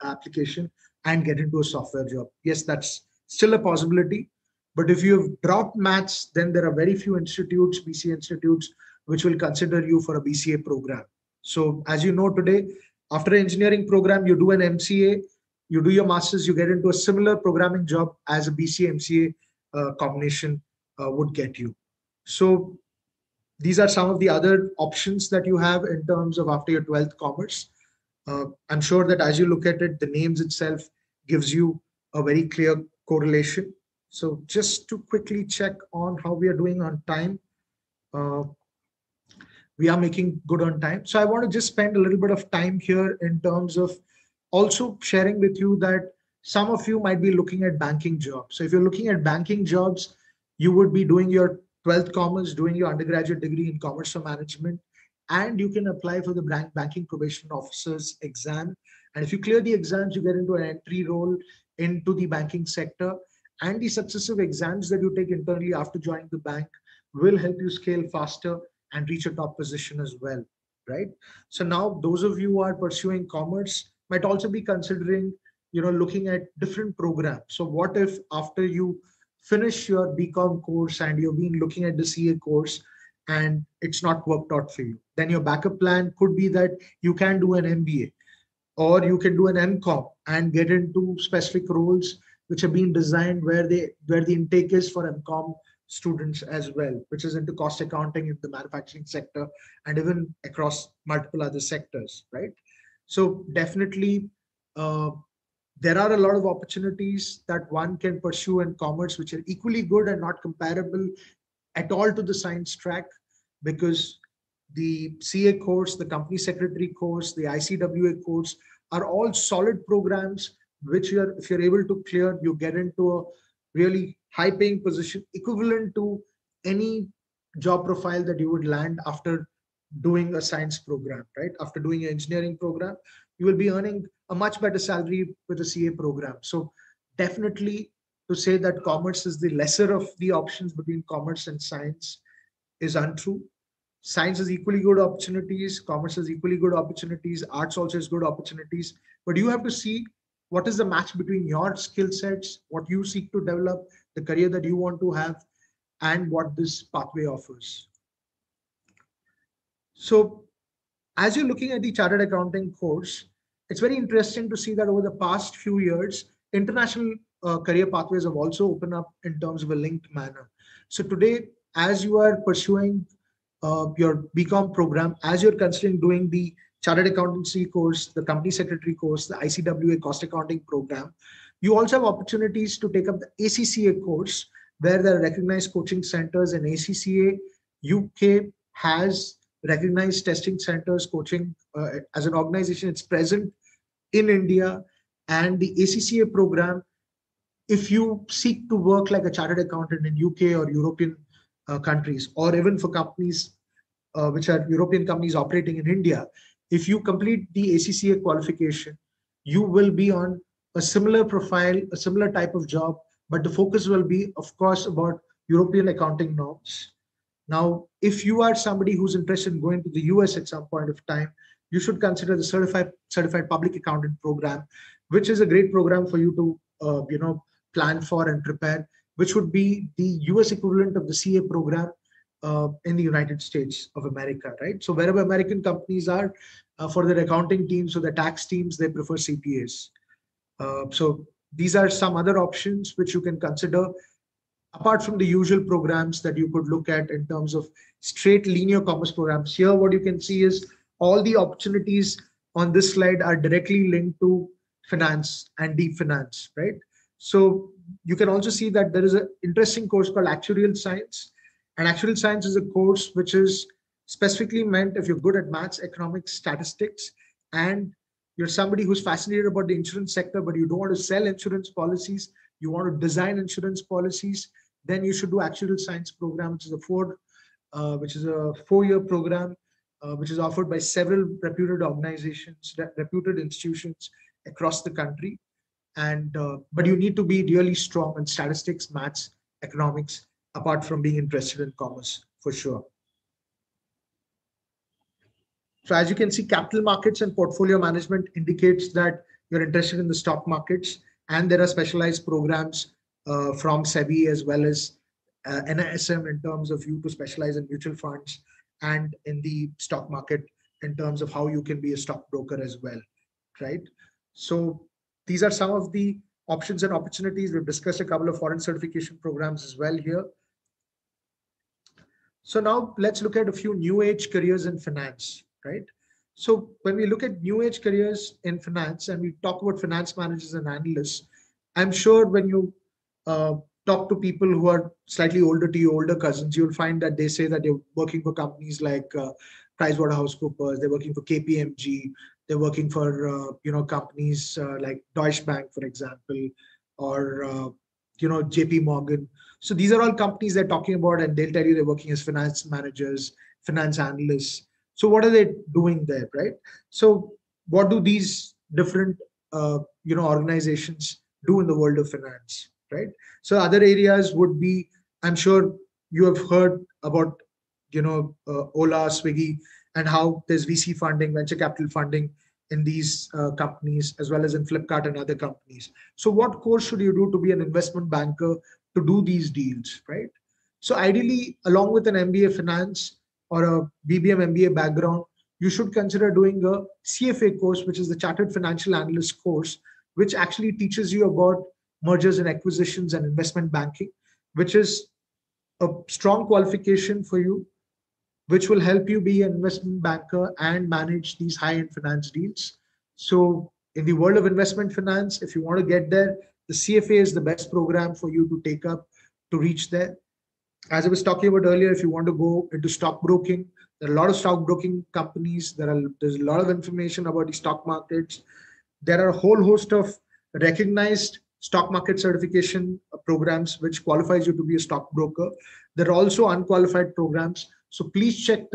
application and get into a software job. Yes, that's still a possibility. But if you've dropped maths, then there are very few institutes, BCA institutes, which will consider you for a BCA program. So as you know today, after an engineering program, you do an MCA, you do your master's, you get into a similar programming job as a BCA MCA combination would get you. So these are some of the other options that you have in terms of after your 12th commerce. I'm sure that as you look at it, the names itself gives you a very clear correlation. So just to quickly check on how we are doing on time, we are making good on time. So I want to just spend a little bit of time here in terms of also sharing with you that some of you might be looking at banking jobs. So if you're looking at banking jobs, you would be doing your 12th commerce, doing your undergraduate degree in commerce or management, and you can apply for the banking probation officer's exam. And if you clear the exams, you get into an entry role into the banking sector. And the successive exams that you take internally after joining the bank will help you scale faster and reach a top position as well, right? So now those of you who are pursuing commerce might also be considering, looking at different programs. So what if after you finish your BCom course and you've been looking at the CA course and it's not worked out for you? Then your backup plan could be that you can do an MBA, or you can do an MCom and get into specific roles which have been designed where the intake is for MCOM students as well, which is into cost accounting in the manufacturing sector and even across multiple other sectors, right? So definitely there are a lot of opportunities that one can pursue in commerce, which are equally good and not comparable at all to the science track, because the CA course, the company secretary course, the ICWA course are all solid programs which if you're able to clear, you get into a really high paying position equivalent to any job profile that you would land after doing a science program, right? After doing an engineering program, you will be earning a much better salary with a CA program. So definitely to say that commerce is the lesser of the options between commerce and science is untrue. Science has equally good opportunities, commerce has equally good opportunities, arts also has good opportunities, but you have to see what is the match between your skill sets, what you seek to develop, the career that you want to have, and what this pathway offers. So as you're looking at the chartered accounting course, it's very interesting to see that over the past few years, international career pathways have also opened up in terms of a linked manner. So today, as you are pursuing your BCom program, as you're considering doing the chartered accountancy course, the company secretary course, the ICWA cost accounting program, you also have opportunities to take up the ACCA course, where there are recognized coaching centers, and ACCA UK has recognized testing centers, coaching as an organization. It's present in India, and the ACCA program, if you seek to work like a chartered accountant in UK or European countries, or even for companies which are European companies operating in India, if you complete the ACCA qualification, you will be on a similar profile, a similar type of job, but the focus will be, of course, about European accounting norms. Now, if you are somebody who's interested in going to the US at some point of time, you should consider the certified public accountant program, which is a great program for you to plan for and prepare, which would be the US equivalent of the CA program in the United States of America, right? So wherever American companies are, for their accounting teams or their tax teams, they prefer CPAs. So these are some other options which you can consider, apart from the usual programs that you could look at in terms of straight linear commerce programs. Here, what you can see is all the opportunities on this slide are directly linked to finance and deep finance, right? So you can also see that there is an interesting course called Actuarial Science. And Actuarial Science is a course which is specifically meant if you're good at maths, economics, statistics, and you're somebody who's fascinated about the insurance sector, but you don't want to sell insurance policies, you want to design insurance policies, then you should do Actuarial Science program, which is a four-year program, which is offered by several reputed organizations, reputed institutions across the country. And but you need to be really strong in statistics, maths, economics, apart from being interested in commerce, for sure. So as you can see, capital markets and portfolio management indicates that you're interested in the stock markets, and there are specialized programs from SEBI as well as NISM in terms of you to specialize in mutual funds and in the stock market in terms of how you can be a stockbroker as well, right? So these are some of the options and opportunities. We've discussed a couple of foreign certification programs as well here. So now let's look at a few new age careers in finance, right? So when we look at new age careers in finance and we talk about finance managers and analysts, I'm sure when you talk to people who are slightly older to you, older cousins, you'll find that they say that they're working for companies like PricewaterhouseCoopers, they're working for KPMG, they're working for companies like Deutsche Bank, for example, or JP Morgan. So these are all companies they're talking about, and they'll tell you they're working as finance managers, finance analysts. So what are they doing there, right? So what do these different organizations do in the world of finance, right? So other areas would be, I'm sure you have heard about Ola, Swiggy, and how there's VC funding, venture capital funding in these companies, as well as in Flipkart and other companies. So what course should you do to be an investment banker to do these deals, right? So ideally, along with an MBA finance or a BBM MBA background, you should consider doing a CFA course, which is the Chartered Financial Analyst course, which actually teaches you about mergers and acquisitions and investment banking, which is a strong qualification for you, which will help you be an investment banker and manage these high-end finance deals. So in the world of investment finance, if you want to get there, the CFA is the best program for you to take up to reach there. As I was talking about earlier, if you want to go into stockbroking, there are a lot of stockbroking companies. There's a lot of information about the stock markets. There are a whole host of recognized stock market certification programs which qualifies you to be a stockbroker. There are also unqualified programs. So please check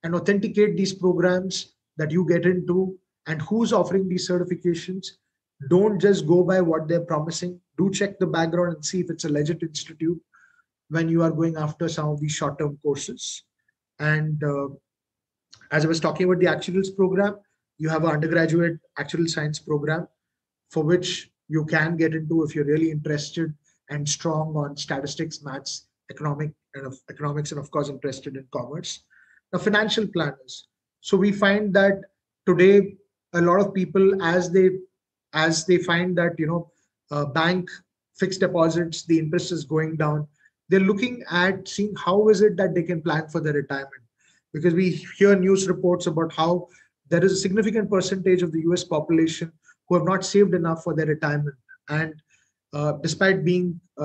and authenticate these programs that you get into and who's offering these certifications. Don't just go by what they're promising. Do check the background and see if it's a legit institute when you are going after some of these short-term courses. And as I was talking about the actuarials program, you have an undergraduate actuarial science program for which you can get into if you're really interested and strong on statistics, maths, economics, and of course interested in commerce. Now, financial planners. So we find that today a lot of people, as they find that bank fixed deposits, the interest is going down, they're looking at seeing how is it that they can plan for their retirement, because we hear news reports about how there is a significant percentage of the US population who have not saved enough for their retirement, and despite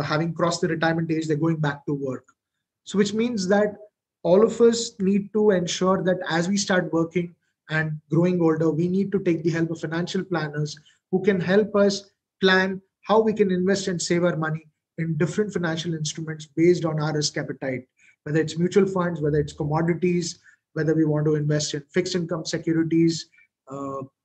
having crossed the retirement age, they're going back to work. So which means that all of us need to ensure that as we start working and growing older, we need to take the help of financial planners who can help us plan how we can invest and save our money in different financial instruments based on our risk appetite, whether it's mutual funds, whether it's commodities, whether we want to invest in fixed income securities,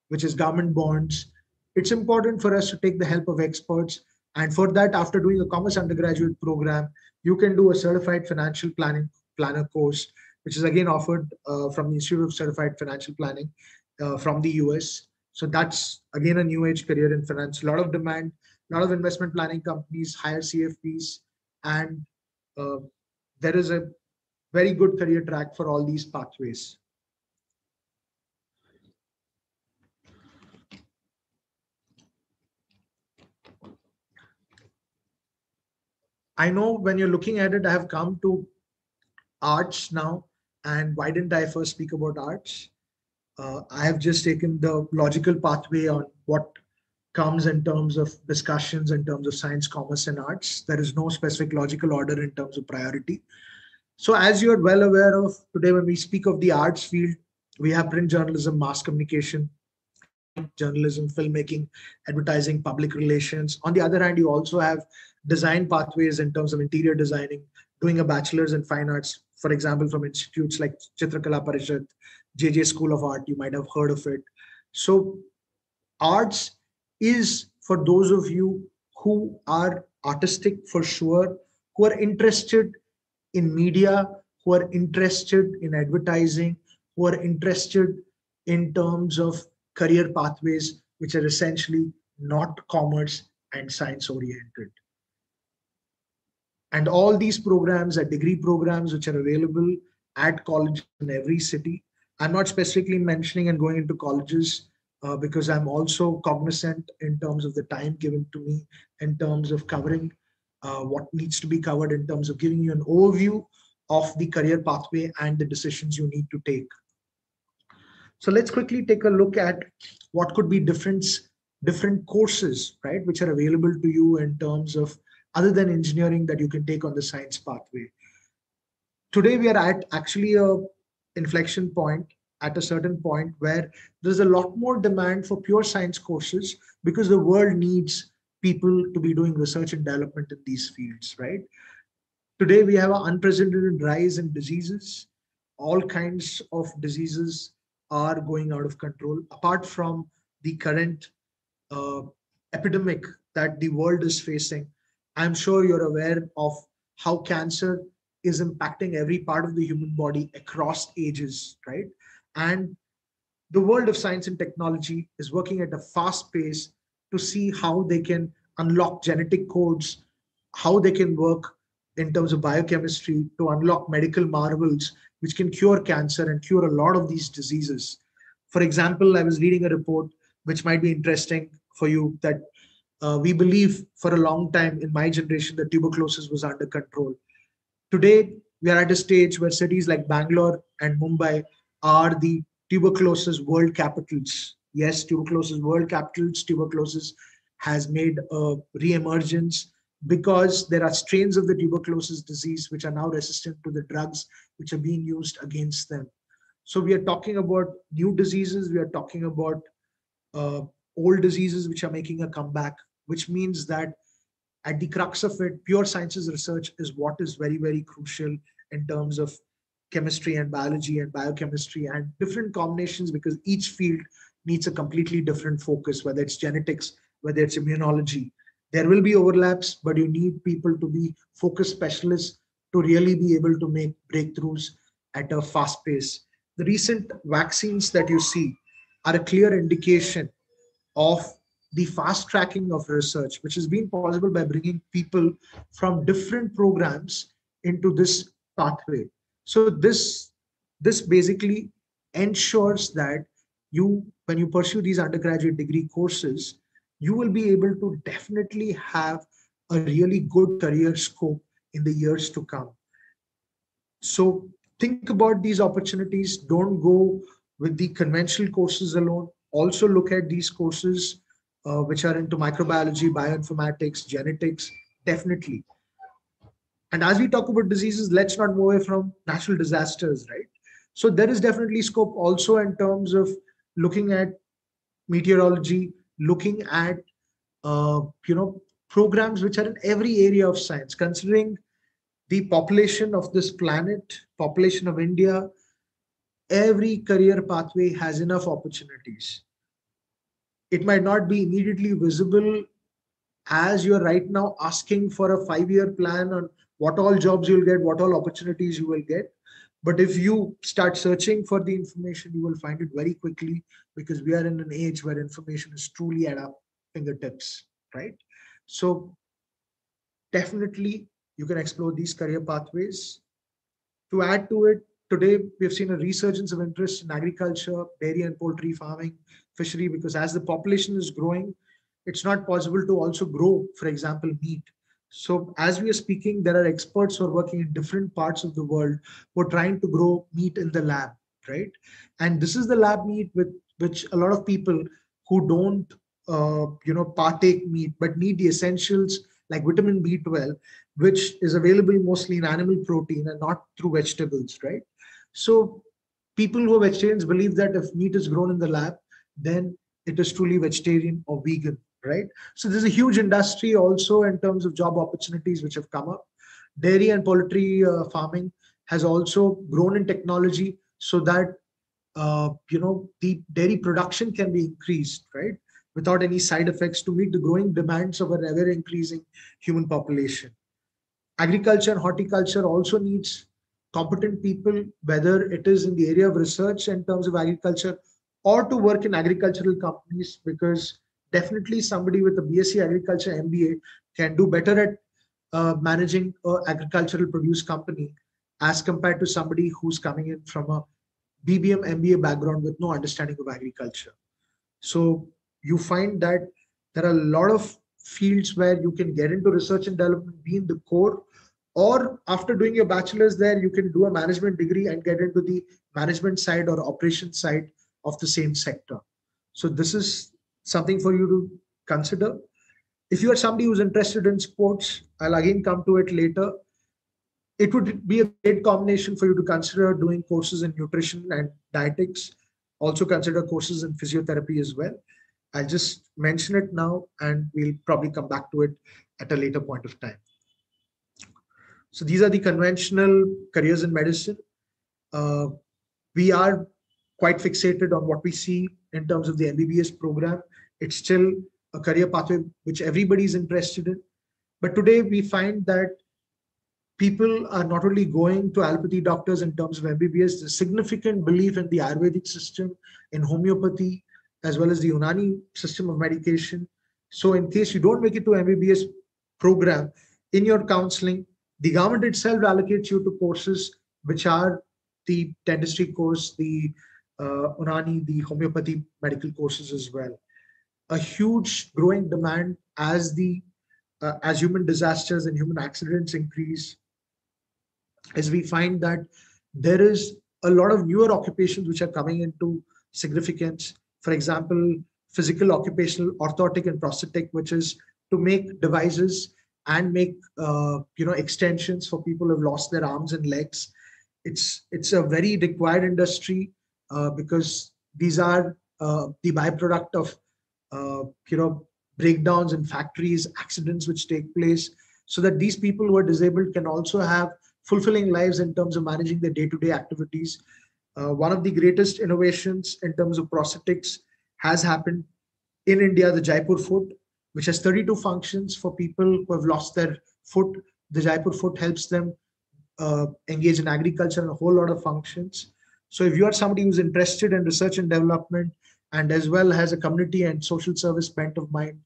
which is government bonds. It's important for us to take the help of experts. And for that, after doing a commerce undergraduate program, you can do a certified financial planner course, which is again offered from the Institute of Certified Financial Planning from the US. So that's again a new age career in finance. A lot of demand, a lot of investment planning companies hire CFPs, and there is a very good career track for all these pathways. I know when you're looking at it, I have come to arts now. And why didn't I first speak about arts? I have just taken the logical pathway on what comes in terms of discussions in terms of science, commerce, and arts. There is no specific logical order in terms of priority. So as you're well aware of, today when we speak of the arts field, we have print journalism, mass communication, journalism, filmmaking, advertising, public relations. On the other hand, you also have design pathways in terms of interior designing, doing a bachelor's in fine arts, for example, from institutes like Chitrakala Parishad, JJ School of Art, you might have heard of it. So arts is for those of you who are artistic for sure, who are interested in media, who are interested in advertising, who are interested in terms of career pathways, which are essentially not commerce and science oriented. And all these programs are degree programs which are available at colleges in every city. I'm not specifically mentioning and going into colleges because I'm also cognizant in terms of the time given to me, in terms of covering what needs to be covered, in terms of giving you an overview of the career pathway and the decisions you need to take. So let's quickly take a look at what could be different courses, right, which are available to you in terms of other than engineering that you can take on the science pathway. Today, we are at actually a inflection point at a certain point where there's a lot more demand for pure science courses because the world needs people to be doing research and development in these fields, right? Today, we have an unprecedented rise in diseases. All kinds of diseases are going out of control. Apart from the current epidemic that the world is facing, I'm sure you're aware of how cancer is impacting every part of the human body across ages, right? And the world of science and technology is working at a fast pace to see how they can unlock genetic codes, how they can work in terms of biochemistry to unlock medical marvels, which can cure cancer and cure a lot of these diseases. For example, I was reading a report which might be interesting for you that we believe for a long time in my generation that tuberculosis was under control. Today, we are at a stage where cities like Bangalore and Mumbai are the tuberculosis world capitals. Yes, tuberculosis world capitals. Tuberculosis has made a re-emergence because there are strains of the tuberculosis disease which are now resistant to the drugs which are being used against them. So we are talking about new diseases. We are talking about old diseases which are making a comeback, which means that at the crux of it, pure sciences research is what is very, very crucial in terms of chemistry and biology and biochemistry and different combinations, because each field needs a completely different focus, whether it's genetics, whether it's immunology. There will be overlaps, but you need people to be focused specialists to really be able to make breakthroughs at a fast pace. The recent vaccines that you see are a clear indication of the fast tracking of research, which has been possible by bringing people from different programs into this pathway. So this basically ensures that when you pursue these undergraduate degree courses, you will be able to definitely have a really good career scope in the years to come. So think about these opportunities. Don't go with the conventional courses alone. Also look at these courses which are into microbiology, bioinformatics, genetics, definitely. And as we talk about diseases, let's not move away from natural disasters, right? So there is definitely scope also in terms of looking at meteorology, looking at programs which are in every area of science, considering the population of this planet, population of India. Every career pathway has enough opportunities. It might not be immediately visible as you're right now asking for a 5-year plan on what all jobs you'll get, what all opportunities you will get. But if you start searching for the information, you will find it very quickly, because we are in an age where information is truly at our fingertips, right? So definitely you can explore these career pathways. To add to it, today we have seen a resurgence of interest in agriculture, dairy and poultry farming, fishery, because as the population is growing, it's not possible to also grow, for example, meat. So as we are speaking, there are experts who are working in different parts of the world who are trying to grow meat in the lab, right? And this is the lab meat with which a lot of people who don't, partake meat, but need the essentials like vitamin B12, which is available mostly in animal protein and not through vegetables, right? So people who are vegetarians believe that if meat is grown in the lab, then it is truly vegetarian or vegan, right? So there's a huge industry also in terms of job opportunities which have come up. Dairy and poultry farming has also grown in technology so that the dairy production can be increased, right, without any side effects, to meet the growing demands of an ever increasing human population. Agriculture and horticulture also needs competent people, whether it is in the area of research in terms of agriculture or to work in agricultural companies, because definitely somebody with a BSc Agriculture MBA can do better at managing an agricultural produce company as compared to somebody who's coming in from a BBM MBA background with no understanding of agriculture. So you find that there are a lot of fields where you can get into research and development, be in the core, or after doing your bachelor's there, you can do a management degree and get into the management side or operation side of the same sector. So this is something for you to consider. If you are somebody who's interested in sports, I'll again come to it later. It would be a great combination for you to consider doing courses in nutrition and dietetics. Also consider courses in physiotherapy as well. I'll just mention it now and we'll probably come back to it at a later point of time. So these are the conventional careers in medicine. We are quite fixated on what we see in terms of the MBBS program. It's still a career pathway which everybody is interested in. But today we find that people are not only going to allopathy doctors in terms of MBBS, there's significant belief in the Ayurvedic system, in homeopathy, as well as the Unani system of medication. So in case you don't make it to MBBS program, in your counseling, the government itself allocates you to courses which are the dentistry course, the Unani, the homeopathy medical courses as well. a huge growing demand as human disasters and human accidents increase, as we find that there is a lot of newer occupations which are coming into significance. For example, physical, occupational, orthotic, and prosthetic, which is to make devices and make extensions for people who have lost their arms and legs. It's a very required industry because these are the byproduct of breakdowns in factories, accidents which take place, so that these people who are disabled can also have fulfilling lives in terms of managing their day-to-day activities. One of the greatest innovations in terms of prosthetics has happened in India, the Jaipur foot, which has 32 functions for people who have lost their foot. The Jaipur foot helps them engage in agriculture and a whole lot of functions. So if you are somebody who's interested in research and development and as well has a community and social service bent of mind,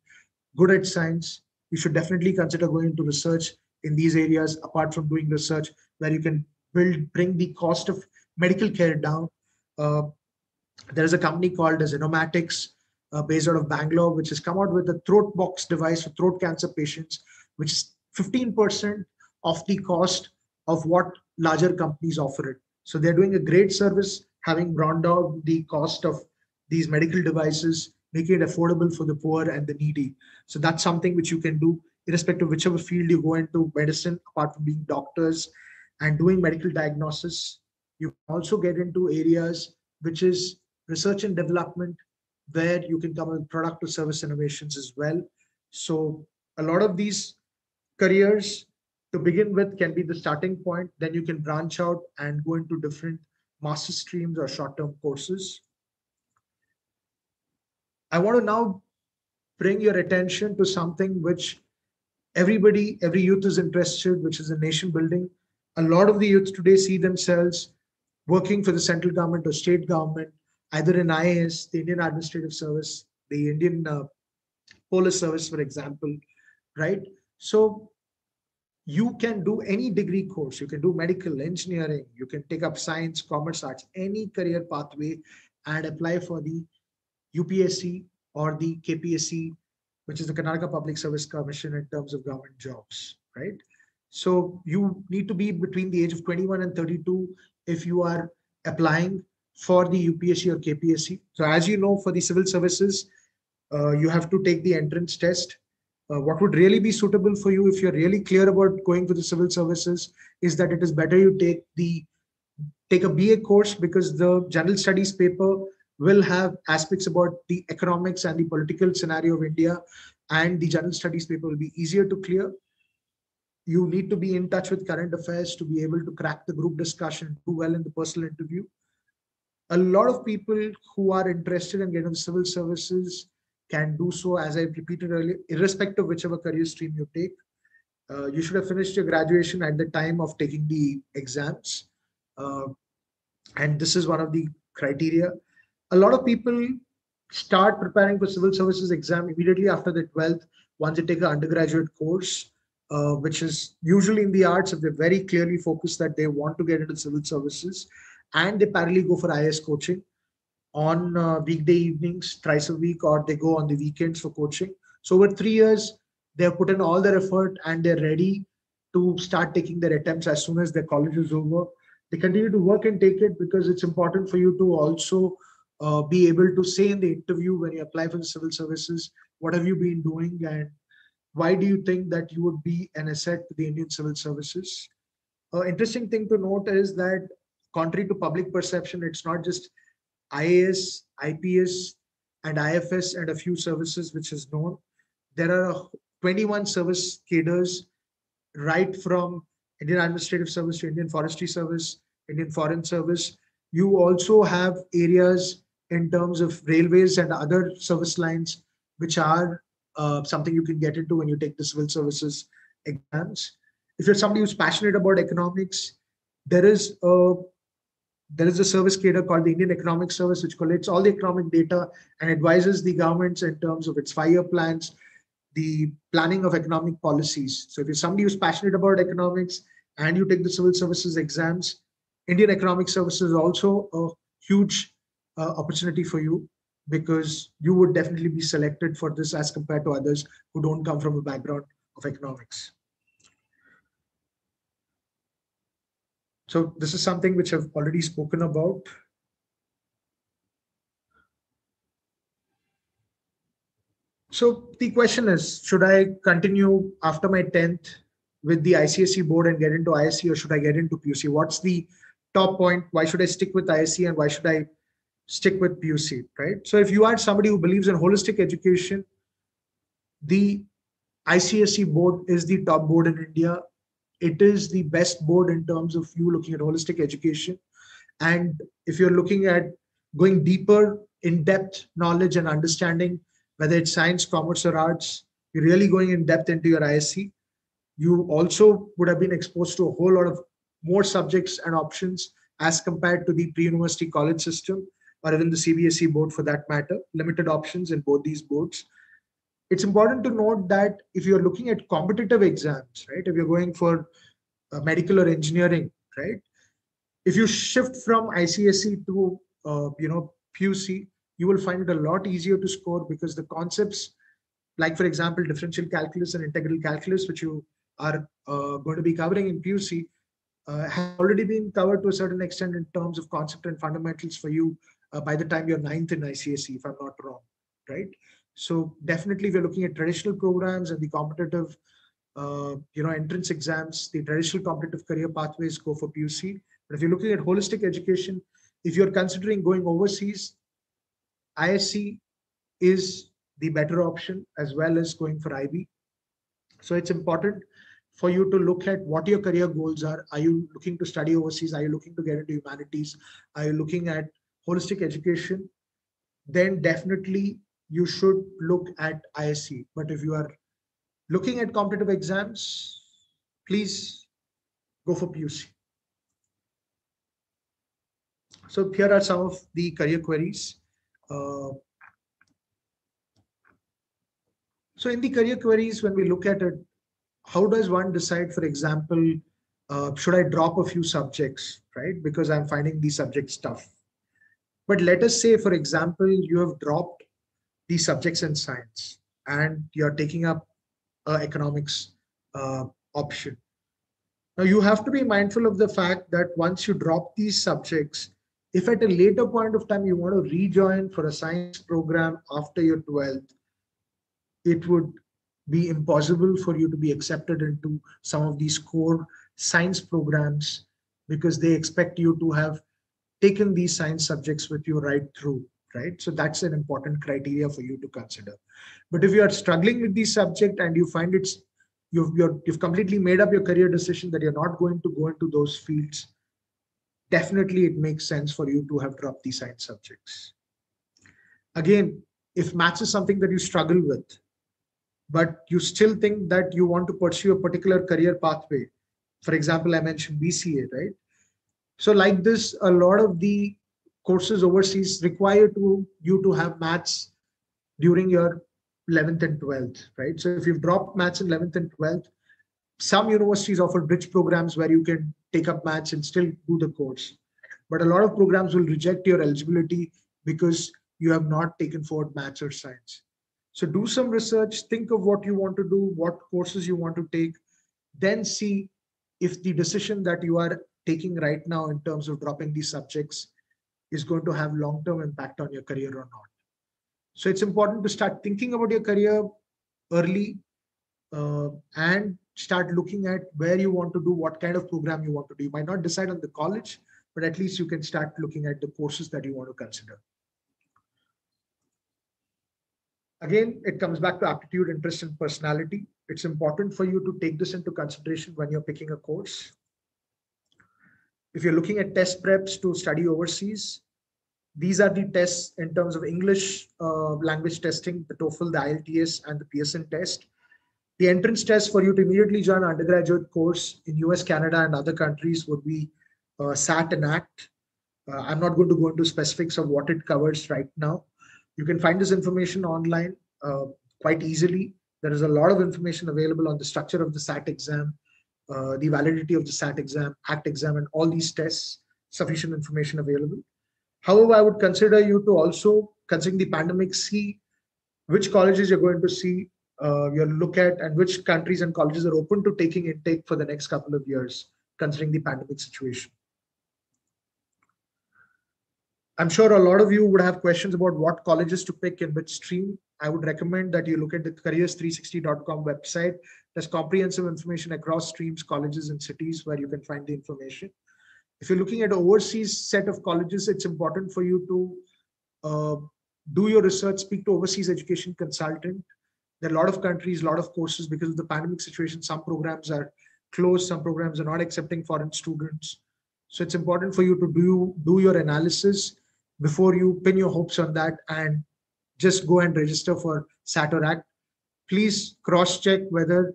good at science, you should definitely consider going into research in these areas, apart from doing research where you can bring the cost of medical care down. There is a company called as Inomatics, based out of Bangalore, which has come out with a throat box device for throat cancer patients, which is 15% of the cost of what larger companies offer it. So they're doing a great service, having brought down the cost of these medical devices, making it affordable for the poor and the needy. So that's something which you can do, irrespective of whichever field you go into medicine, apart from being doctors and doing medical diagnosis. You can also get into areas which is research and development, where you can come with product or service innovations as well. So a lot of these careers to begin with can be the starting point. Then you can branch out and go into different master streams or short-term courses. I want to now bring your attention to something which every youth is interested, which is in nation building. A lot of the youth today see themselves working for the central government or state government, either in IAS, the Indian Administrative Service, the Indian Police Service, for example, right? So you can do any degree course. You can do medical, engineering, you can take up science, commerce, arts, any career pathway and apply for the UPSC or the KPSC, which is the Karnataka Public Service Commission in terms of government jobs, right? So you need to be between the age of 21 and 32 if you are applying for the UPSC or KPSC. So as you know, for the civil services, you have to take the entrance test. What would really be suitable for you if you're really clear about going for the civil services is that it is better you take a BA course, because the general studies paper will have aspects about the economics and the political scenario of India, and the general studies paper will be easier to clear. You need to be in touch with current affairs to be able to crack the group discussion, do well in the personal interview. A lot of people who are interested in getting civil services can do so, as I repeated earlier, irrespective of whichever career stream you take. You should have finished your graduation at the time of taking the exams. And this is one of the criteria. A lot of people start preparing for civil services exam immediately after the 12th, once they take an undergraduate course, which is usually in the arts, if they're very clearly focused that they want to get into civil services, and they parallelly go for IAS coaching on weekday evenings, thrice a week, or they go on the weekends for coaching. So over 3 years, they have put in all their effort and they're ready to start taking their attempts as soon as their college is over. They continue to work and take it because it's important for you to also be able to say in the interview when you apply for the civil services, what have you been doing and why do you think that you would be an asset to the Indian civil services? Interesting thing to note is that contrary to public perception, it's not just IAS, IPS, and IFS and a few services which is known. There are 21 service cadres, right from Indian Administrative Service to Indian Forestry Service, Indian Foreign Service. You also have areas in terms of railways and other service lines, which are something you can get into when you take the civil services exams. If you're somebody who's passionate about economics, there is a service cadre called the Indian Economic Service, which collects all the economic data and advises the governments in terms of its 5-year plans, the planning of economic policies. So if you're somebody who's passionate about economics and you take the civil services exams, Indian Economic Services is also a huge opportunity for you. because you would definitely be selected for this as compared to others who don't come from a background of economics. So this is something which I've already spoken about. So the question is, should I continue after my 10th with the ICSE board and get into ISC, or should I get into PUC? What's the top point? Why should I stick with ISC and why should I stick with PUC, right? So if you are somebody who believes in holistic education, the ICSE board is the top board in India. It is the best board in terms of you looking at holistic education. And if you're looking at going deeper, in-depth knowledge and understanding, whether it's science, commerce, or arts, you're really going in depth into your ISC. You also would have been exposed to a whole lot of more subjects and options as compared to the pre-university college system, or even the CBSE board for that matter, limited options in both these boards. It's important to note that if you're looking at competitive exams, right, if you're going for medical or engineering, right, if you shift from ICSE to PUC, you will find it a lot easier to score, because the concepts, like for example, differential calculus and integral calculus, which you are going to be covering in PUC, have already been covered to a certain extent in terms of concept and fundamentals for you by the time you're 9th in ICSE, if I'm not wrong, right? So definitely, if you're looking at traditional programs and the competitive, entrance exams, the traditional competitive career pathways go for PUC. But if you're looking at holistic education, if you're considering going overseas, ISC is the better option, as well as going for IB. So it's important for you to look at what your career goals are. Are you looking to study overseas? Are you looking to get into humanities? Are you looking at holistic education? Then definitely you should look at ISC. But if you are looking at competitive exams, please go for PUC. So here are some of the career queries. So in the career queries, when we look at it, how does one decide, for example, should I drop a few subjects, right? Because I'm finding these subjects tough. But let us say, for example, you have dropped the subjects in science and you're taking up economics option. Now you have to be mindful of the fact that once you drop these subjects, if at a later point of time you want to rejoin for a science program after your 12th, it would be impossible for you to be accepted into some of these core science programs, because they expect you to have taken these science subjects with you right through, right? So that's an important criteria for you to consider. But if you are struggling with these subjects and you find you've completely made up your career decision that you're not going to go into those fields, definitely it makes sense for you to have dropped these science subjects. Again, if maths is something that you struggle with, but you still think that you want to pursue a particular career pathway, for example, I mentioned BCA, right? So like this, a lot of the courses overseas require you to have maths during your 11th and 12th, right? So if you've dropped maths in 11th and 12th, some universities offer bridge programs where you can take up maths and still do the course. But a lot of programs will reject your eligibility because you have not taken forward maths or science. So do some research, think of what you want to do, what courses you want to take, then see if the decision that you are taking right now in terms of dropping these subjects is going to have long-term impact on your career or not. So it's important to start thinking about your career early and start looking at where you want to do, what kind of program you want to do. You might not decide on the college, but at least you can start looking at the courses that you want to consider. Again, it comes back to aptitude, interest, and personality. It's important for you to take this into consideration when you're picking a course. If you're looking at test preps to study overseas, these are the tests in terms of English language testing, the TOEFL, the IELTS, and the Pearson test. The entrance test for you to immediately join an undergraduate course in US, Canada, and other countries would be SAT and ACT. I'm not going to go into specifics of what it covers right now. You can find this information online quite easily. There is a lot of information available on the structure of the SAT exam, the validity of the SAT exam, ACT exam, and all these tests, sufficient information available. However, I would consider you to also considering the pandemic, see which colleges you're going to see, you'll look at, and which countries and colleges are open to taking intake for the next couple of years, considering the pandemic situation. I'm sure a lot of you would have questions about what colleges to pick in which stream. I would recommend that you look at the careers360.com website. There's comprehensive information across streams, colleges, and cities where you can find the information. If you're looking at an overseas set of colleges, it's important for you to do your research, speak to overseas education consultant. There are a lot of countries, a lot of courses, because of the pandemic situation, some programs are closed, some programs are not accepting foreign students. So it's important for you to do your analysis before you pin your hopes on that and just go and register for SAT or ACT. Please cross-check whether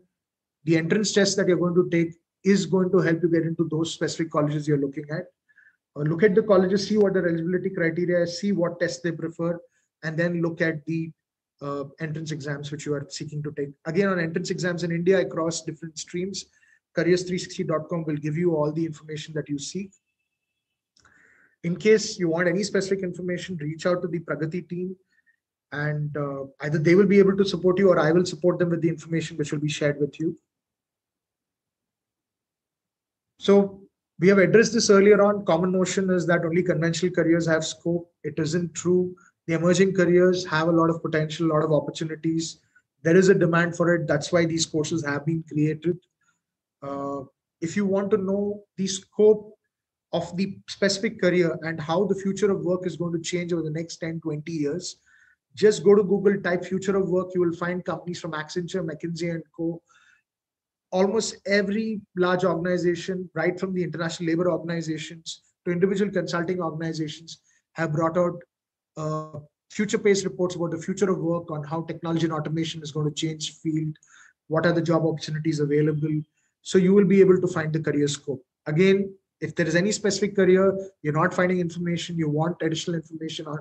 the entrance test that you're going to take is going to help you get into those specific colleges you're looking at. Look at the colleges, see what their eligibility criteria is, see what tests they prefer, and then look at the entrance exams which you are seeking to take. Again, on entrance exams in India across different streams, careers360.com will give you all the information that you seek. In case you want any specific information, reach out to the Pragati team, and either they will be able to support you or I will support them with the information which will be shared with you. So we have addressed this earlier on. Common notion is that only conventional careers have scope. It isn't true. The emerging careers have a lot of potential, a lot of opportunities. There is a demand for it. That's why these courses have been created. If you want to know the scope of the specific career and how the future of work is going to change over the next 10, 20 years, just go to Google, type future of work. You will find companies from Accenture, McKinsey & Co. Almost every large organization, right from the international labor organizations to individual consulting organizations, have brought out future-paced reports about the future of work, on how technology and automation is going to change field, what are the job opportunities available. So you will be able to find the career scope. Again, if there is any specific career, you're not finding information, you want additional information on,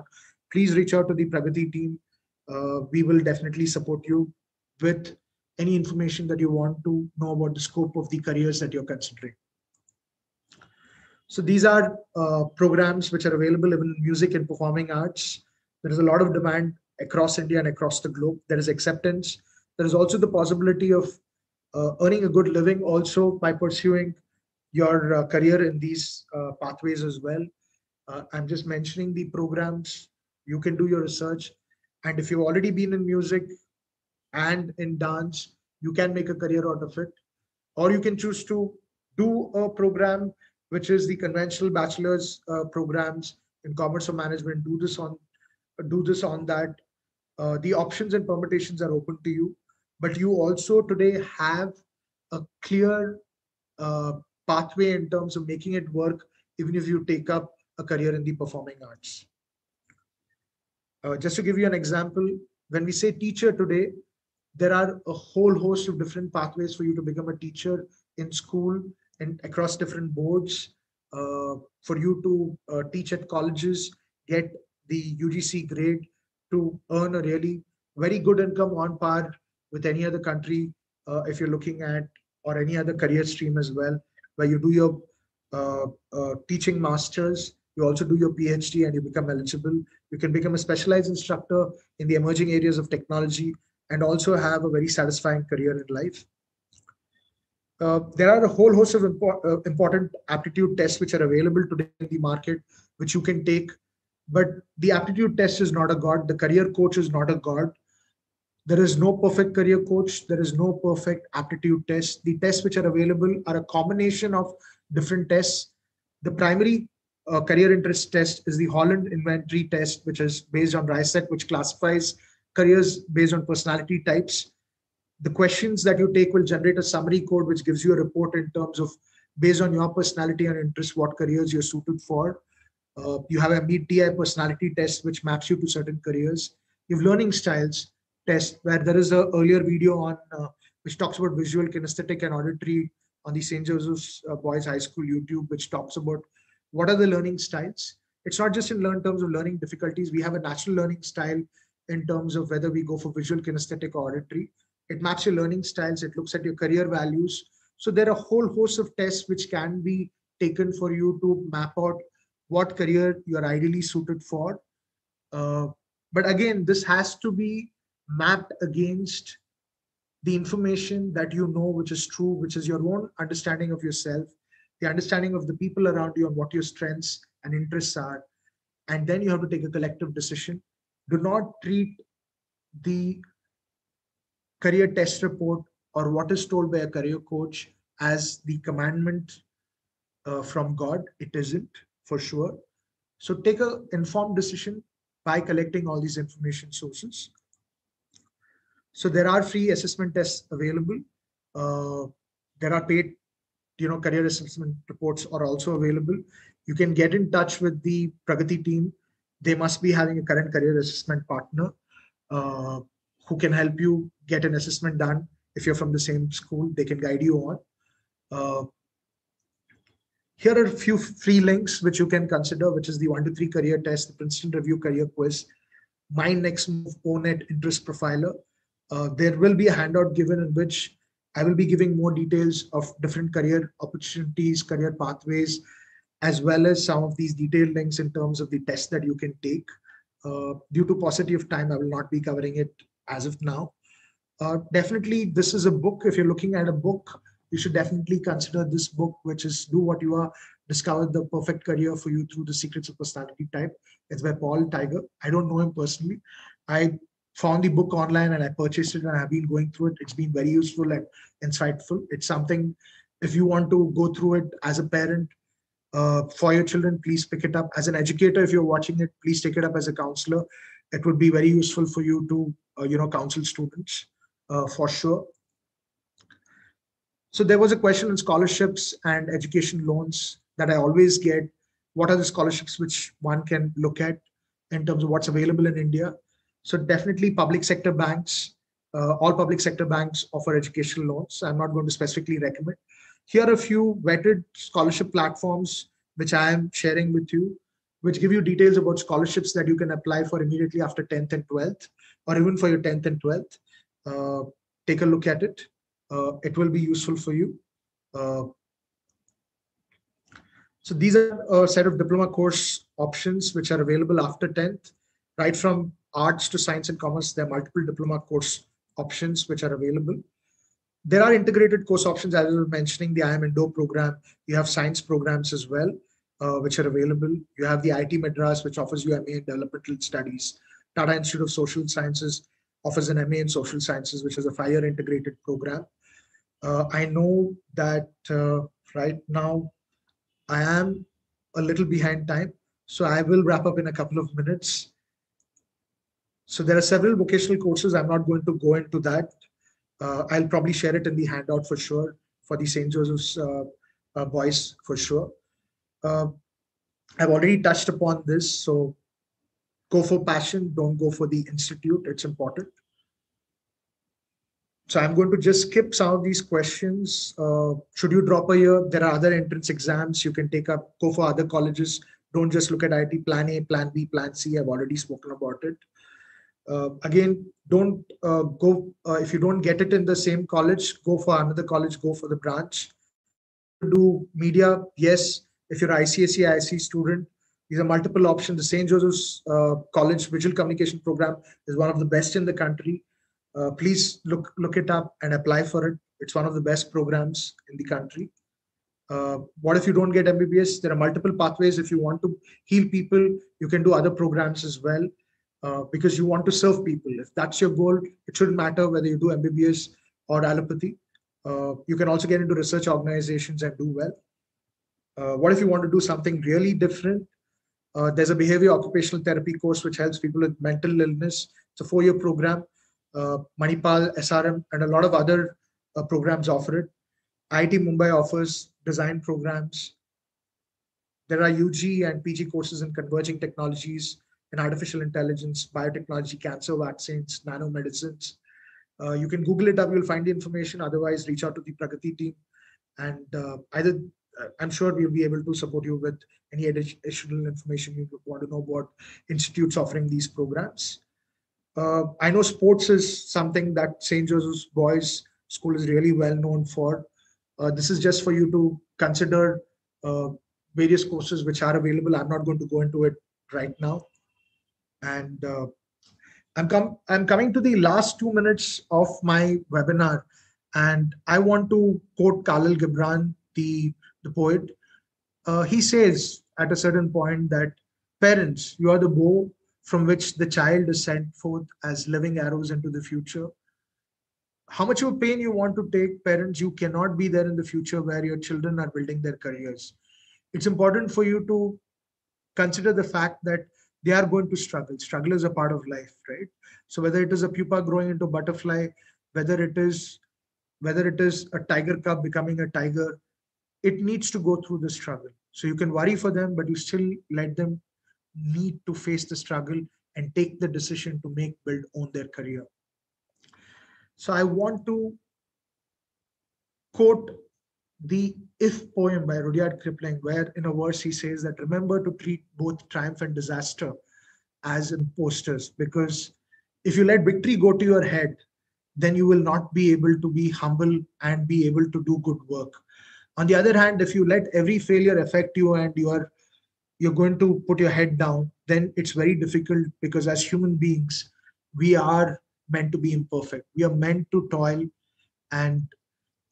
please reach out to the Pragati team. We will definitely support you with any information that you want to know about the scope of the careers that you're considering. So these are programs which are available even in music and performing arts. There is a lot of demand across India and across the globe. There is acceptance. There is also the possibility of earning a good living also by pursuing your career in these pathways as well. I'm just mentioning the programs. You can do your research. And if you've already been in music and in dance, you can make a career out of it. Or you can choose to do a program which is the conventional bachelor's programs in commerce or management. Do this on that. The options and permutations are open to you, but you also today have a clear pathway in terms of making it work, even if you take up a career in the performing arts. Just to give you an example, when we say teacher today, there are a whole host of different pathways for you to become a teacher in school and across different boards, for you to teach at colleges, get the UGC grade, to earn a really very good income on par with any other country, if you're looking at, or any other career stream as well, where you do your teaching masters, you also do your PhD and you become eligible. You can become a specialized instructor in the emerging areas of technology and also have a very satisfying career in life. There are a whole host of important aptitude tests which are available today in the market, which you can take. But the aptitude test is not a god. The career coach is not a god. There is no perfect career coach. There is no perfect aptitude test. The tests which are available are a combination of different tests. The primary career interest test is the Holland Inventory test, which is based on RISET, which classifies careers based on personality types. The questions that you take will generate a summary code, which gives you a report in terms of, based on your personality and interest, what careers you're suited for. You have a Meet TI personality test, which maps you to certain careers. You have learning styles test, where there is an earlier video on which talks about visual, kinesthetic, and auditory on the St. Joseph's Boys High School YouTube, which talks about what are the learning styles. It's not just in terms of learning difficulties. We have a natural learning style in terms of whether we go for visual, kinesthetic, or auditory. It maps your learning styles. It looks at your career values. So there are a whole host of tests which can be taken for you to map out what career you're ideally suited for. But again, this has to be mapped against the information that you know, which is true, which is your own understanding of yourself, the understanding of the people around you and what your strengths and interests are. And then you have to take a collective decision. Do not treat the career test report or what is told by a career coach as the commandment from God. It isn't, for sure. So take an informed decision by collecting all these information sources. So there are free assessment tests available. There are paid, career assessment reports are also available. You can get in touch with the Pragati team. They must be having a current career assessment partner who can help you get an assessment done. If you're from the same school, they can guide you on. Here are a few free links which you can consider, which is the 1 to 3 career test, the Princeton Review career quiz, My Next Move, ONET interest profiler. There will be a handout given in which I will be giving more details of different career opportunities, career pathways, as well as some of these detailed links in terms of the tests that you can take. Due to paucity of time, I will not be covering it as of now. Definitely, this is a book. If you're looking at a book, you should definitely consider this book, which is Do What You Are, Discover the Perfect Career for You Through the Secrets of Personality Type. It's by Paul Tiger. I don't know him personally. I found the book online and I purchased it and I've been going through it. It's been very useful and insightful. It's something, if you want to go through it as a parent for your children, please pick it up. As an educator, if you're watching it, please take it up as a counselor. It would be very useful for you to, counsel students for sure. So there was a question on scholarships and education loans that I always get. What are the scholarships which one can look at in terms of what's available in India? So definitely public sector banks, all public sector banks offer educational loans. I'm not going to specifically recommend. Here are a few vetted scholarship platforms which I am sharing with you, which give you details about scholarships that you can apply for immediately after 10th and 12th, or even for your 10th and 12th. Take a look at it. It will be useful for you. So these are a set of diploma course options which are available after 10th, right from arts to science and commerce. There are multiple diploma course options which are available. There are integrated course options, as I was mentioning, the IIM Indo program. You have science programs as well, which are available. You have the IIT Madras, which offers you MA in developmental studies. Tata Institute of Social Sciences offers an MA in social sciences, which is a 5-year integrated program. I know that right now I am a little behind time, so I will wrap up in a couple of minutes. So there are several vocational courses. I'm not going to go into that. I'll probably share it in the handout for sure for the St. Joseph's boys for sure. I've already touched upon this. So go for passion, don't go for the institute. It's important. So I'm going to just skip some of these questions. Should you drop a year? There are other entrance exams you can take up, go for other colleges. Don't just look at IIT, plan A, plan B, plan C. I've already spoken about it. Again, don't go, if you don't get it in the same college, go for another college, go for the branch. Do media, yes. If you're an ICSE, IC student, these are multiple options. The St. Joseph's College Visual Communication Program is one of the best in the country. Please look it up and apply for it. It's one of the best programs in the country. What if you don't get MBBS? There are multiple pathways. If you want to heal people, you can do other programs as well, because you want to serve people. If that's your goal, it shouldn't matter whether you do MBBS or allopathy. You can also get into research organizations and do well. What if you want to do something really different? There's a behavior occupational therapy course which helps people with mental illness. It's a 4-year program. Manipal, SRM, and a lot of other programs offer it. IIT Mumbai offers design programs. There are UG and PG courses in converging technologies in artificial intelligence, biotechnology, cancer vaccines, nanomedicines. You can Google it up, you'll find the information. Otherwise, reach out to the Pragati team. And I'm sure we'll be able to support you with any additional information you want to know about institutes offering these programs. I know sports is something that St. Joseph's Boys School is really well known for. This is just for you to consider various courses which are available. I'm not going to go into it right now. And I'm coming to the last 2 minutes of my webinar, and I want to quote Khalil Gibran, the poet. He says at a certain point that parents, you are the bow from which the child is sent forth as living arrows into the future. How much of pain you want to take, parents, you cannot be there in the future where your children are building their careers. It's important for you to consider the fact that they are going to struggle. Struggle is a part of life, right? So whether it is a pupa growing into a butterfly, whether it is a tiger cub becoming a tiger, it needs to go through the struggle. So you can worry for them, but you still let them need to face the struggle and take the decision to make, build, own their career. So I want to quote the If poem by Rudyard Kipling, where in a verse he says that remember to treat both triumph and disaster as imposters, because if you let victory go to your head, then you will not be able to be humble and be able to do good work. On the other hand, if you let every failure affect you and you're going to put your head down, then it's very difficult, because as human beings, we are meant to be imperfect. We are meant to toil and,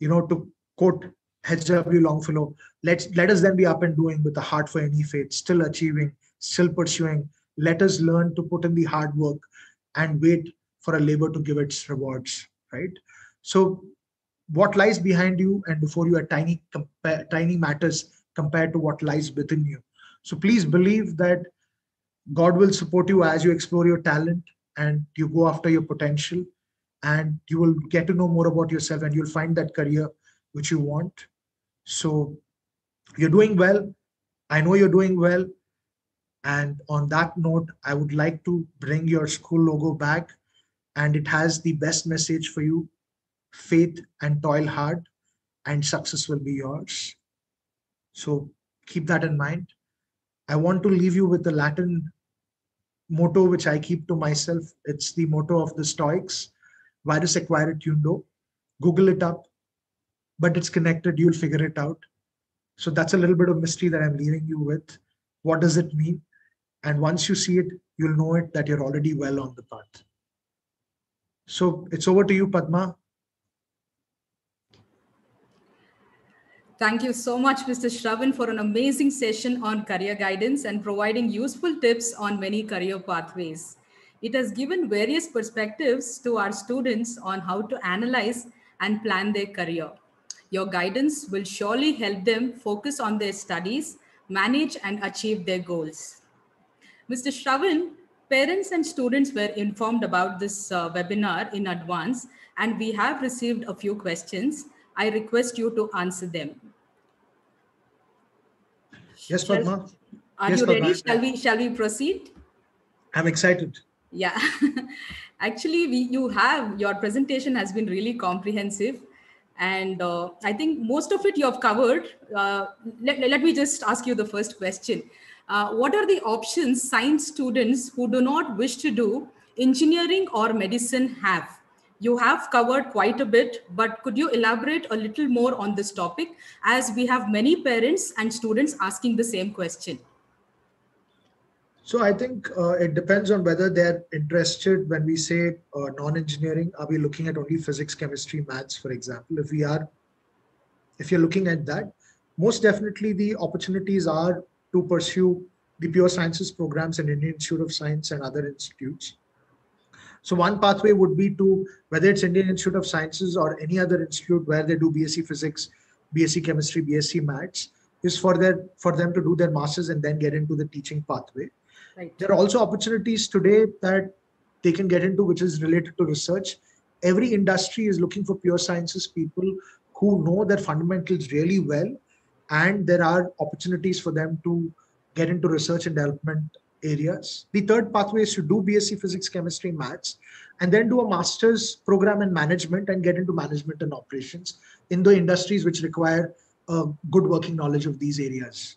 to quote H.W. Longfellow, let us then be up and doing with a heart for any fate, still achieving, still pursuing. Let us learn to put in the hard work and wait for a labor to give its rewards, right? So what lies behind you and before you are tiny matters compared to what lies within you. So please believe that God will support you as you explore your talent and you go after your potential, and you will get to know more about yourself and you'll find that career which you want. So you're doing well. I know you're doing well. And on that note, I would like to bring your school logo back, and it has the best message for you: faith and toil hard, and success will be yours. So keep that in mind. I want to leave you with the Latin motto, which I keep to myself. It's the motto of the Stoics: virus acquire tundo. Google it up, but it's connected. You'll figure it out. So that's a little bit of mystery that I'm leaving you with. What does it mean? And once you see it, you'll know it that you're already well on the path. So it's over to you, Padma. Thank you so much, Mr. Shravan, for an amazing session on career guidance and providing useful tips on many career pathways. It has given various perspectives to our students on how to analyze and plan their career. Your guidance will surely help them focus on their studies, manage and achieve their goals. Mr. Shravan, parents and students were informed about this webinar in advance, and we have received a few questions. I request you to answer them. Yes, Padma. Are you ready? Shall we proceed? I'm excited. Yeah. Actually, your presentation has been really comprehensive. And I think most of it you have covered. Let me just ask you the first question. What are the options science students who do not wish to do engineering or medicine have? You have covered quite a bit, but could you elaborate a little more on this topic, as we have many parents and students asking the same question? So I think it depends on whether they're interested. When we say non-engineering, are we looking at only physics, chemistry, maths, for example? If you're looking at that, most definitely the opportunities are to pursue the pure sciences programs in Indian Institute of Science and other institutes. So one pathway would be to, whether it's Indian Institute of Sciences or any other institute where they do BSc Physics, BSc Chemistry, BSc Maths, is for them to do their masters and then get into the teaching pathway. Right. There are also opportunities today that they can get into, which is related to research. Every industry is looking for pure sciences people who know their fundamentals really well, and there are opportunities for them to get into research and development areas. The third pathway is to do BSc Physics, Chemistry, Maths, and then do a master's program in management and get into management and operations in the industries which require a good working knowledge of these areas.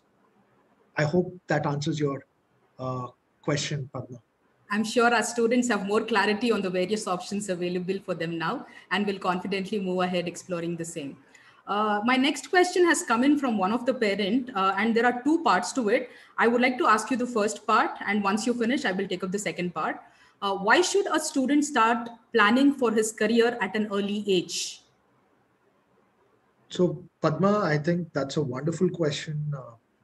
I hope that answers your question, Padma. I'm sure our students have more clarity on the various options available for them now and will confidently move ahead exploring the same. My next question has come in from one of the parent, and there are two parts to it. I would like to ask you the first part, and once you finish, I will take up the second part. Why should a student start planning for his career at an early age? So, Padma, I think that's a wonderful question.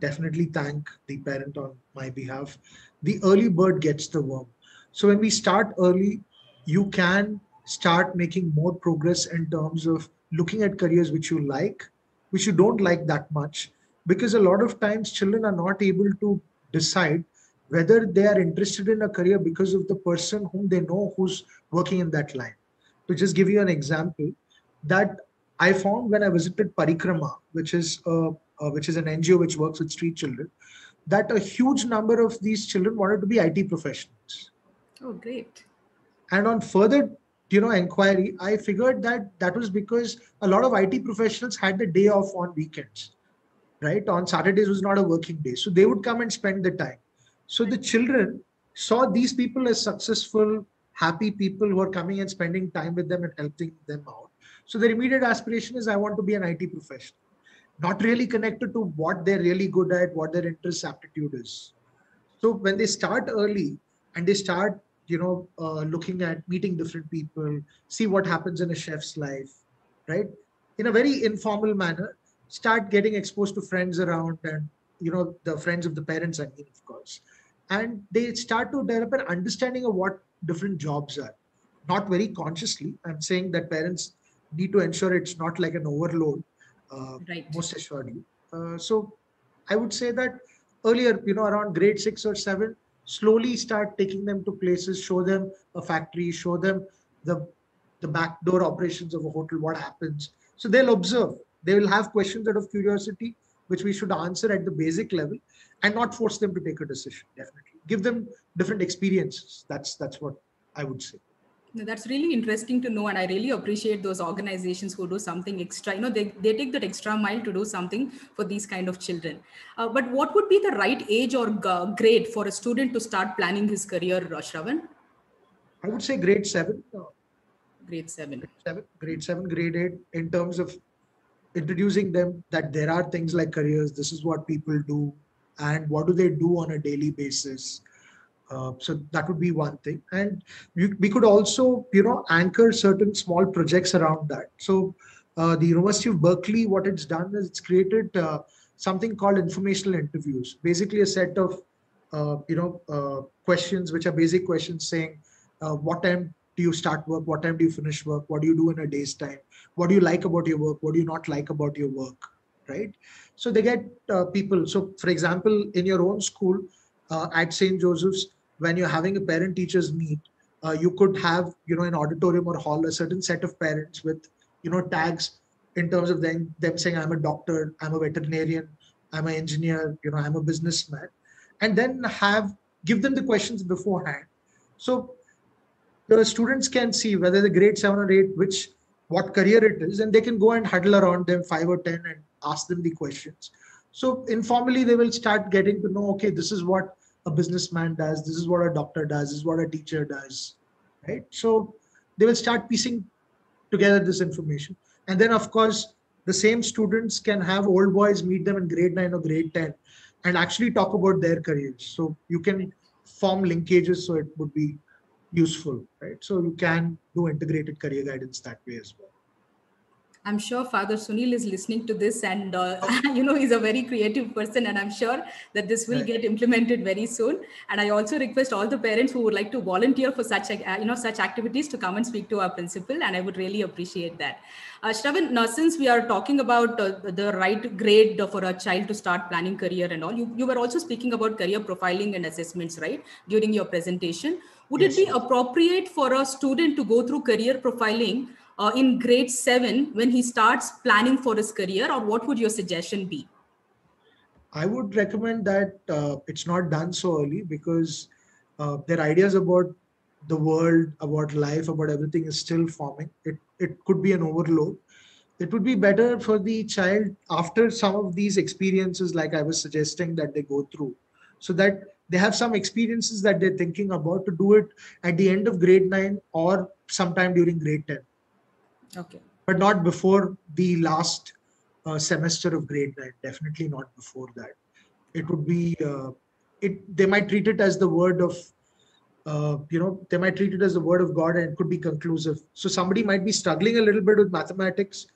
Definitely thank the parent on my behalf. The early bird gets the worm. So, when we start early, you can start making more progress in terms of looking at careers which you like, which you don't like that much, because a lot of times children are not able to decide whether they are interested in a career because of the person whom they know who's working in that line. To just give you an example, that I found when I visited Parikrama, which is an NGO which works with street children, that a huge number of these children wanted to be IT professionals. Oh, great. And on further, inquiry, I figured that that was because a lot of IT professionals had the day off on weekends, right? On Saturdays was not a working day, so they would come and spend the time. So the children saw these people as successful, happy people who are coming and spending time with them and helping them out. So their immediate aspiration is, I want to be an IT professional, not really connected to what they're really good at, what their interest aptitude is. So when they start early and they start, looking at meeting different people, see what happens in a chef's life, right? In a very informal manner, start getting exposed to friends around and, the friends of the parents, I mean, of course. And they start to develop an understanding of what different jobs are. Not very consciously. I'm saying that parents need to ensure it's not like an overload, Right. most assuredly. So I would say that earlier, around grade 6 or 7, slowly start taking them to places, show them a factory, show them the backdoor operations of a hotel, what happens. So they'll observe. They will have questions out of curiosity, which we should answer at the basic level, and not force them to take a decision. Definitely give them different experiences. That's what I would say. No, that's really interesting to know, and I really appreciate those organizations who do something extra. They take that extra mile to do something for these kind of children. But what would be the right age or grade for a student to start planning his career, Shravan? I would say grade 7. Grade 7. Grade 7, grade 8, in terms of introducing them that there are things like careers, this is what people do, and what do they do on a daily basis. So that would be one thing. And we could also, anchor certain small projects around that. So the University of Berkeley, what it's done is it's created something called informational interviews, basically a set of, questions, which are basic questions saying, what time do you start work? What time do you finish work? What do you do in a day's time? What do you like about your work? What do you not like about your work? Right? So they get people. So for example, in your own school at St. Joseph's, when you're having a parent teachers meet, you could have, an auditorium or hall, a certain set of parents with, tags in terms of them saying, I'm a doctor, I'm a veterinarian, I'm an engineer, I'm a businessman, and then give them the questions beforehand. So the students can see whether the grade 7 or 8, what career it is, and they can go and huddle around them 5 or 10 and ask them the questions. So informally, they will start getting to know, okay, this is what a businessman does, this is what a doctor does, this is what a teacher does, right? So they will start piecing together this information. And then, of course, the same students can have old boys meet them in grade 9 or grade 10 and actually talk about their careers. So you can form linkages, so it would be useful, right? So you can do integrated career guidance that way as well. I'm sure Father Sunil is listening to this, and he's a very creative person, and I'm sure that this will get implemented very soon. And I also request all the parents who would like to volunteer for such activities to come and speak to our principal, and I would really appreciate that. Shravan, now since we are talking about the right grade for a child to start planning career and all, you were also speaking about career profiling and assessments, right, during your presentation. Would it be appropriate for a student to go through career profiling in grade 7 when he starts planning for his career, or what would your suggestion be? I would recommend that it's not done so early, because their ideas about the world, about life, about everything is still forming. It could be an overload. It would be better for the child after some of these experiences, like I was suggesting, that they go through, so that they have some experiences that they're thinking about, to do it at the end of grade 9 or sometime during grade 10. Okay. But not before the last semester of grade 9. Definitely not before that. It would be, they might treat it as the word of They might treat it as the word of God and it could be conclusive. So somebody might be struggling a little bit with mathematics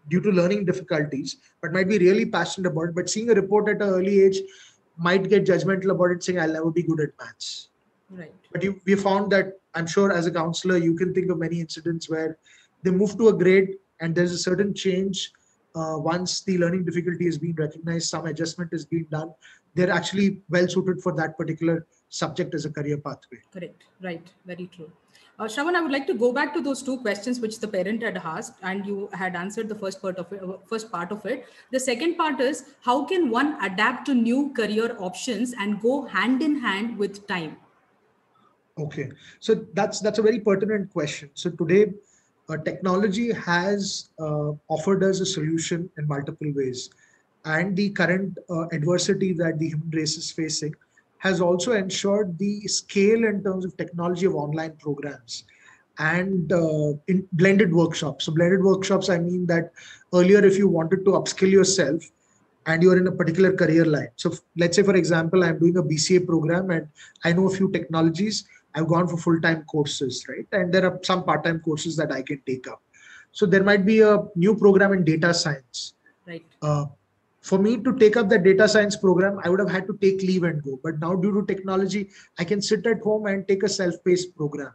due to learning difficulties, but might be really passionate about it. But seeing a report at an early age might get judgmental about it, saying, I'll never be good at maths. Right. But we found that, I'm sure as a counselor, you can think of many incidents where they move to a grade and there's a certain change. Once the learning difficulty is being recognized, some adjustment is being done. They're actually well suited for that particular subject as a career pathway. Correct. Right. Very true. Shravan, I would like to go back to those two questions which the parent had asked, and you had answered the first part of it. The second part is, how can one adapt to new career options and go hand in hand with time? Okay, so that's a very pertinent question. So today, technology has offered us a solution in multiple ways, and the current adversity that the human race is facing has also ensured the scale in terms of technology of online programs and in blended workshops. So blended workshops, I mean that earlier, if you wanted to upskill yourself and you're in a particular career line. So let's say, for example, I'm doing a BCA program and I know a few technologies. I've gone for full-time courses, right? And there are some part-time courses that I can take up. So there might be a new program in data science. Right. For me to take up the data science program, I would have had to take leave and go. But now due to technology, I can sit at home and take a self-paced program.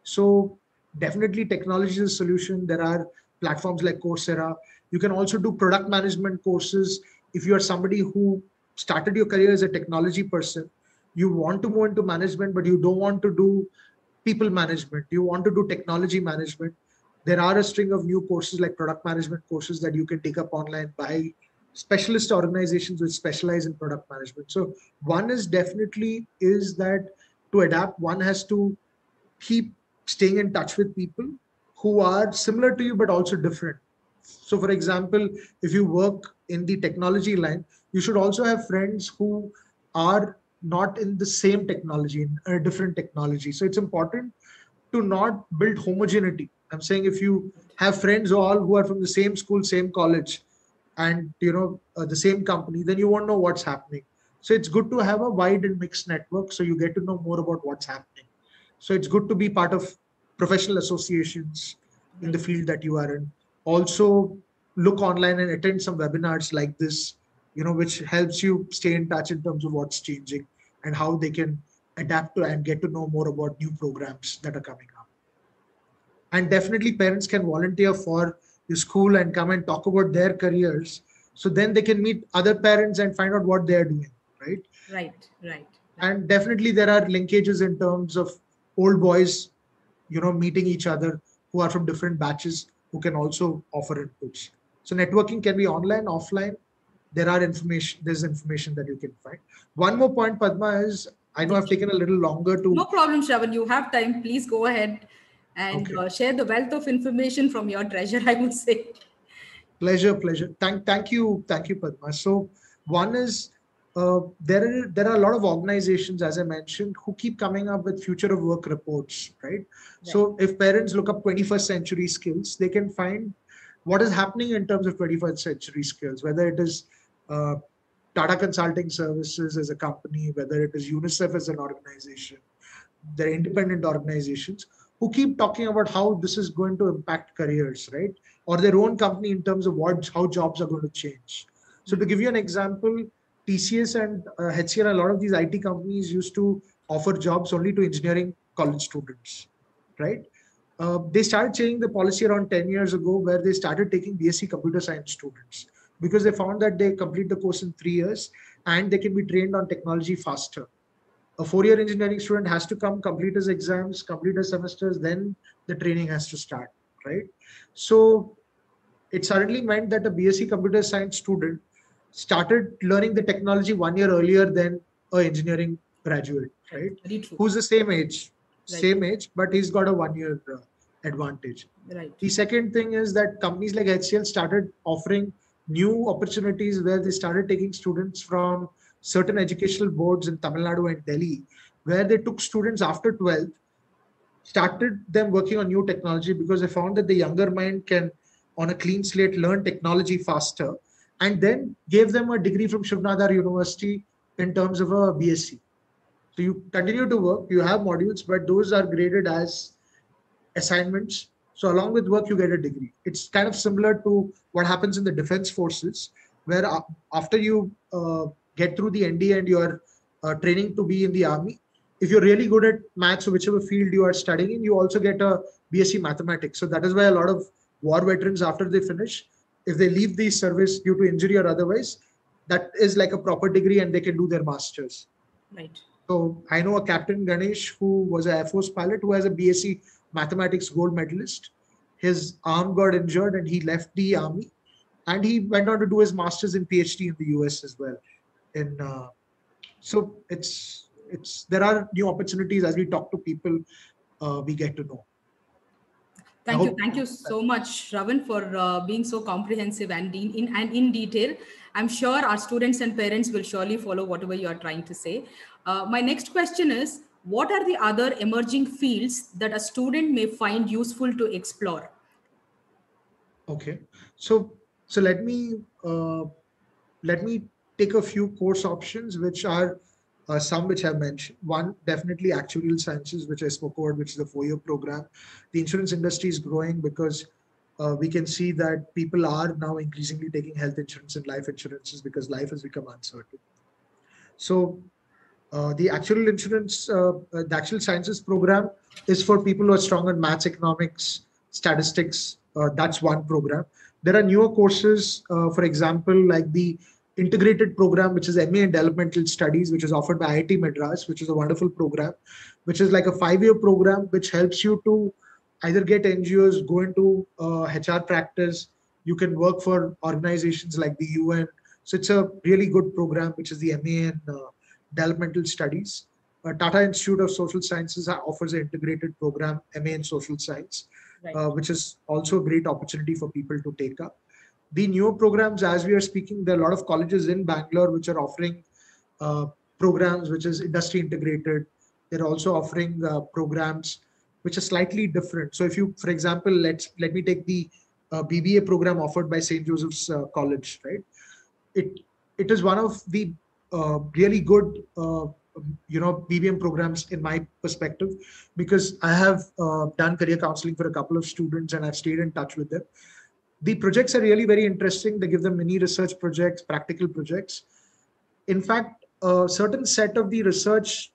So definitely technology is a solution. There are platforms like Coursera. You can also do product management courses. If you are somebody who started your career as a technology person, you want to move into management, but you don't want to do people management. You want to do technology management. There are a string of new courses like product management courses that you can take up online by specialist organizations which specialize in product management. So one is definitely is that to adapt, one has to keep staying in touch with people who are similar to you, but also different. So for example, if you work in the technology line, you should also have friends who are not in the same technology, in a different technology. So it's important to not build homogeneity. I'm saying if you have friends all who are from the same school, same college, and the same company, then you won't know what's happening. So it's good to have a wide and mixed network so you get to know more about what's happening. So it's good to be part of professional associations in the field that you are in. Also look online and attend some webinars like this, which helps you stay in touch in terms of what's changing and how they can adapt to and get to know more about new programs that are coming up. And definitely parents can volunteer for the school and come and talk about their careers. So then they can meet other parents and find out what they're doing, right? Right. And definitely there are linkages in terms of old boys, meeting each other who are from different batches who can also offer inputs. So networking can be online, offline. There's information that you can find. One more point, Padma, is I know I've taken a little longer to... No problem, Shravan. You have time. Please go ahead and share the wealth of information from your treasure, I would say. Pleasure. Thank you, Padma. So one is there are a lot of organizations, as I mentioned, who keep coming up with future of work reports, right? So if parents look up 21st century skills, they can find what is happening in terms of 21st century skills, whether it is Tata Consulting Services as a company, whether it is UNICEF as an organization, they're independent organizations who keep talking about how this is going to impact careers, right? Or their own company in terms of how jobs are going to change. So to give you an example, TCS and HCL, a lot of these IT companies used to offer jobs only to engineering college students, right? They started changing the policy around 10 years ago where they started taking BSc computer science students because they found that they complete the course in 3 years and they can be trained on technology faster. A 4-year engineering student has to come, complete his exams, complete his semesters, then the training has to start, right? So it suddenly meant that a BSc computer science student started learning the technology 1 year earlier than an engineering graduate, right? Who's the same age, but he's got a 1 year advantage. Right. The second thing is that companies like HCL started offering new opportunities where they started taking students from certain educational boards in Tamil Nadu and Delhi, where they took students after 12th, started them working on new technology because they found that the younger mind can, on a clean slate, learn technology faster, and then gave them a degree from Shiv Nadar University in terms of a BSc. So you continue to work, you have modules, but those are graded as assignments. So along with work, you get a degree. It's kind of similar to what happens in the defense forces, where after you get through the ND and you're training to be in the army, if you're really good at maths or whichever field you are studying in, you also get a BSc mathematics. So that is why a lot of war veterans, after they finish, if they leave the service due to injury or otherwise, that is like a proper degree and they can do their masters. Right. So I know a Captain Ganesh who was an Air Force pilot who has a BSc mathematics gold medalist. His arm got injured and he left the army, and he went on to do his masters and PhD in the US as well. In so it's there are new opportunities as we talk to people, we get to know. Thank you so much, Shravan, for being so comprehensive and in detail. I'm sure our students and parents will surely follow whatever you are trying to say. My next question is, what are the other emerging fields that a student may find useful to explore? Okay, so let me take a few course options, which are some which I've mentioned. One, definitely actuarial sciences, which I spoke about, which is a 4-year program. The insurance industry is growing because we can see that people are now increasingly taking health insurance and life insurances because life has become uncertain. So the actuarial insurance, the actuarial sciences program is for people who are strong in maths, economics, statistics. That's one program. There are newer courses, for example, like the integrated program, which is MA in Developmental Studies, which is offered by IIT Madras, which is a wonderful program, which is like a 5-year program, which helps you to either get NGOs, go into HR practice. You can work for organizations like the UN. So it's a really good program, which is the MA in Developmental Studies. Tata Institute of Social Sciences offers an integrated program, MA in Social Science, right, which is also a great opportunity for people to take up. The newer programs, as we are speaking, there are a lot of colleges in Bangalore which are offering programs which is industry integrated. They're also offering programs which are slightly different. So if you, for example, let me take the BBA program offered by St. Joseph's College, right? It is one of the really good BBM programs in my perspective, because I have done career counseling for a couple of students and I've stayed in touch with them. The projects are really very interesting. They give them mini research projects, practical projects. In fact, a certain set of the research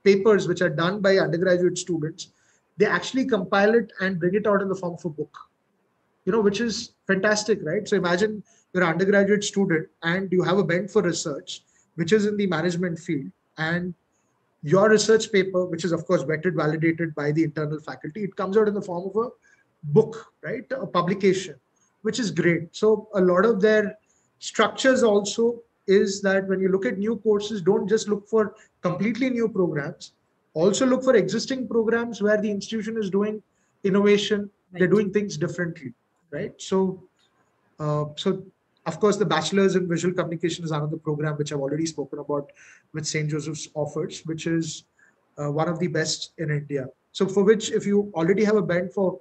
papers which are done by undergraduate students, they actually compile it and bring it out in the form of a book, which is fantastic, right? So imagine you're an undergraduate student and you have a bent for research, which is in the management field, and your research paper, which is of course vetted, validated by the internal faculty, it comes out in the form of a book, right? A publication, which is great. So a lot of their structures also is that when you look at new courses, don't just look for completely new programs, also look for existing programs where the institution is doing innovation, right, they're doing things differently, right? So of course, the Bachelor's in Visual Communication is another program which I've already spoken about, which St. Joseph's offers, which is one of the best in India. So for which, if you already have a bent for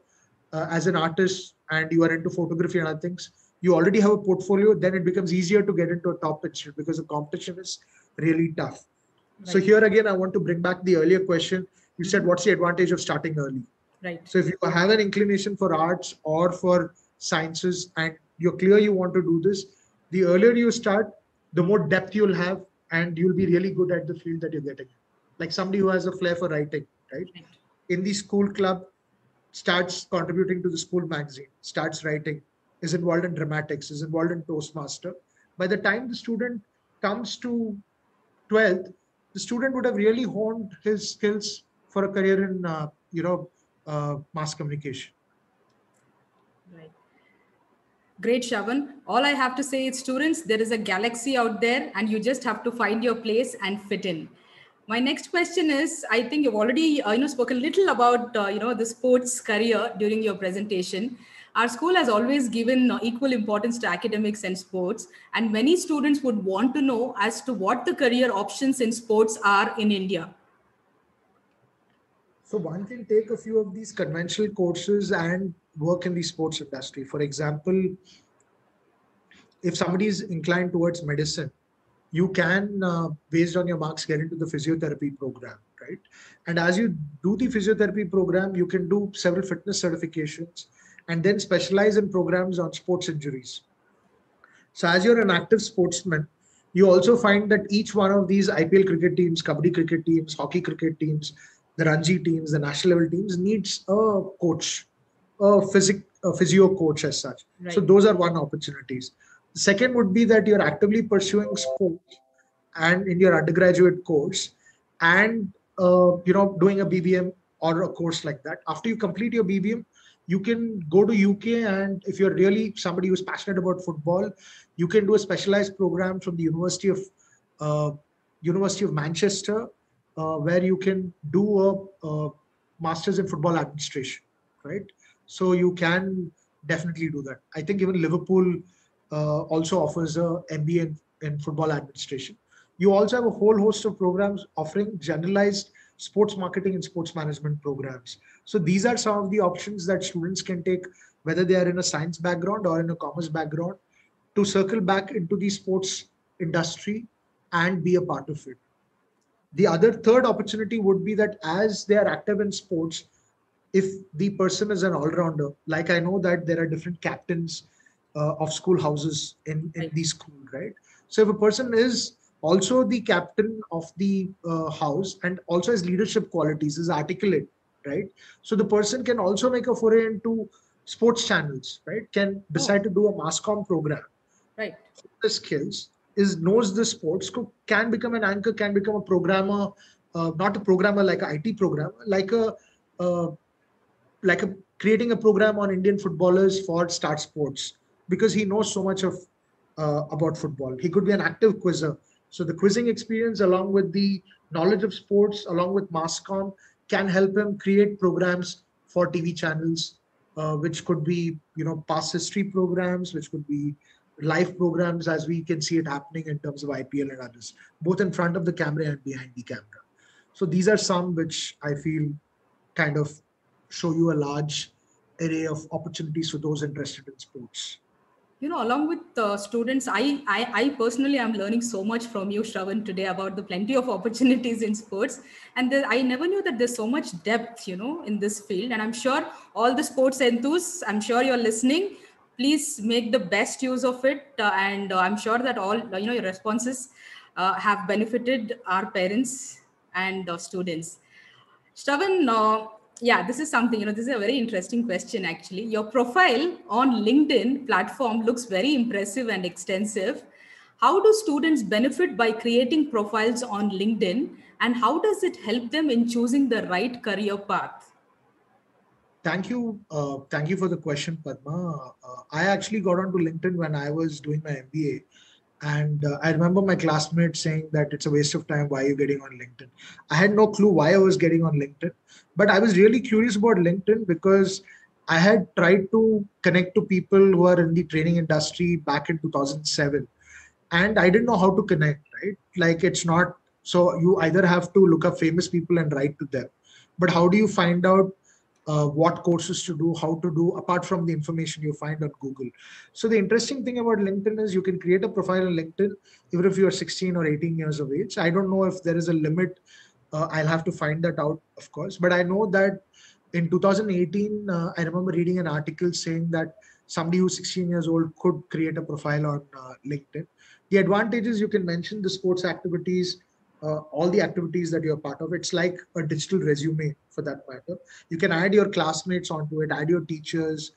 as an artist and you are into photography and other things, you already have a portfolio, then it becomes easier to get into a top institute because the competition is really tough. Right. So here again, I want to bring back the earlier question. You said, what's the advantage of starting early? Right. So if you have an inclination for arts or for sciences and you're clear you want to do this, the earlier you start, the more depth you'll have and you'll be really good at the field that you're getting. Like somebody who has a flair for writing, right? In the school club, starts contributing to the school magazine, starts writing, is involved in dramatics, is involved in Toastmaster. By the time the student comes to 12th, the student would have really honed his skills for a career in, mass communication. Right. Great, Shravan. All I have to say is, students, there is a galaxy out there and you just have to find your place and fit in. My next question is, I think you've already spoken a little about the sports career during your presentation. Our school has always given equal importance to academics and sports, and many students would want to know as to what the career options in sports are in India. So one can take a few of these conventional courses and work in the sports industry. For example, if somebody is inclined towards medicine, you can, based on your marks, get into the physiotherapy program, right? And as you do the physiotherapy program, you can do several fitness certifications and then specialize in programs on sports injuries. So as you're an active sportsman, you also find that each one of these IPL cricket teams, Kabaddi cricket teams, hockey cricket teams, the Ranji teams, the national level teams needs a coach, a physio coach as such. Right. So those are one opportunities. The second would be that you're actively pursuing sports and in your undergraduate course and doing a BBM or a course like that. After you complete your BBM, you can go to UK, and if you're really somebody who's passionate about football, you can do a specialized program from the University of Manchester, where you can do a master's in football administration, right? So you can definitely do that. I think even Liverpool also offers a MBA in football administration. You also have a whole host of programs offering generalized sports marketing and sports management programs. So these are some of the options that students can take, whether they are in a science background or in a commerce background, to circle back into the sports industry and be a part of it. The other third opportunity would be that as they are active in sports, if the person is an all-rounder, like I know that there are different captains of schoolhouses in the school, right? So if a person is also the captain of the house and also has leadership qualities, is articulate, right? So the person can also make a foray into sports channels, right? Can decide to do a mass comm program. Right. The skills is knows the sports, can become an anchor, can become a programmer, not a programmer like an IT programmer, like a creating a program on Indian footballers for Start Sports, because he knows so much of about football. He could be an active quizzer. So the quizzing experience, along with the knowledge of sports, along with mass-comm, can help him create programs for TV channels, which could be, past history programs, which could be live programs, as we can see it happening in terms of IPL and others, both in front of the camera and behind the camera. So these are some which I feel kind of show you a large array of opportunities for those interested in sports. Along with students, I personally am learning so much from you, Shravan, today about the plenty of opportunities in sports. And I never knew that there's so much depth, in this field. And I'm sure all the sports enthusiasts, I'm sure you're listening, please make the best use of it. And I'm sure that all, your responses have benefited our parents and students. Shravan, yeah, this is something, this is a very interesting question, actually. Your profile on LinkedIn platform looks very impressive and extensive. How do students benefit by creating profiles on LinkedIn, and how does it help them in choosing the right career path? Thank you. Thank you for the question, Padma. I actually got onto LinkedIn when I was doing my MBA. And I remember my classmates saying that it's a waste of time. Why are you getting on LinkedIn? I had no clue why I was getting on LinkedIn, but I was really curious about LinkedIn because I had tried to connect to people who are in the training industry back in 2007. And I didn't know how to connect, right? Like, it's not, so you either have to look up famous people and write to them, but how do you find out what courses to do, how to do, apart from the information you find on Google? So the interesting thing about LinkedIn is you can create a profile on LinkedIn even if you're 16 or 18 years of age. I don't know if there is a limit. I'll have to find that out, of course. But I know that in 2018, I remember reading an article saying that somebody who's 16 years old could create a profile on LinkedIn. The advantage is you can mention the sports activities, all the activities that you're part of. It's like a digital resume for that matter. You can add your classmates onto it, add your teachers,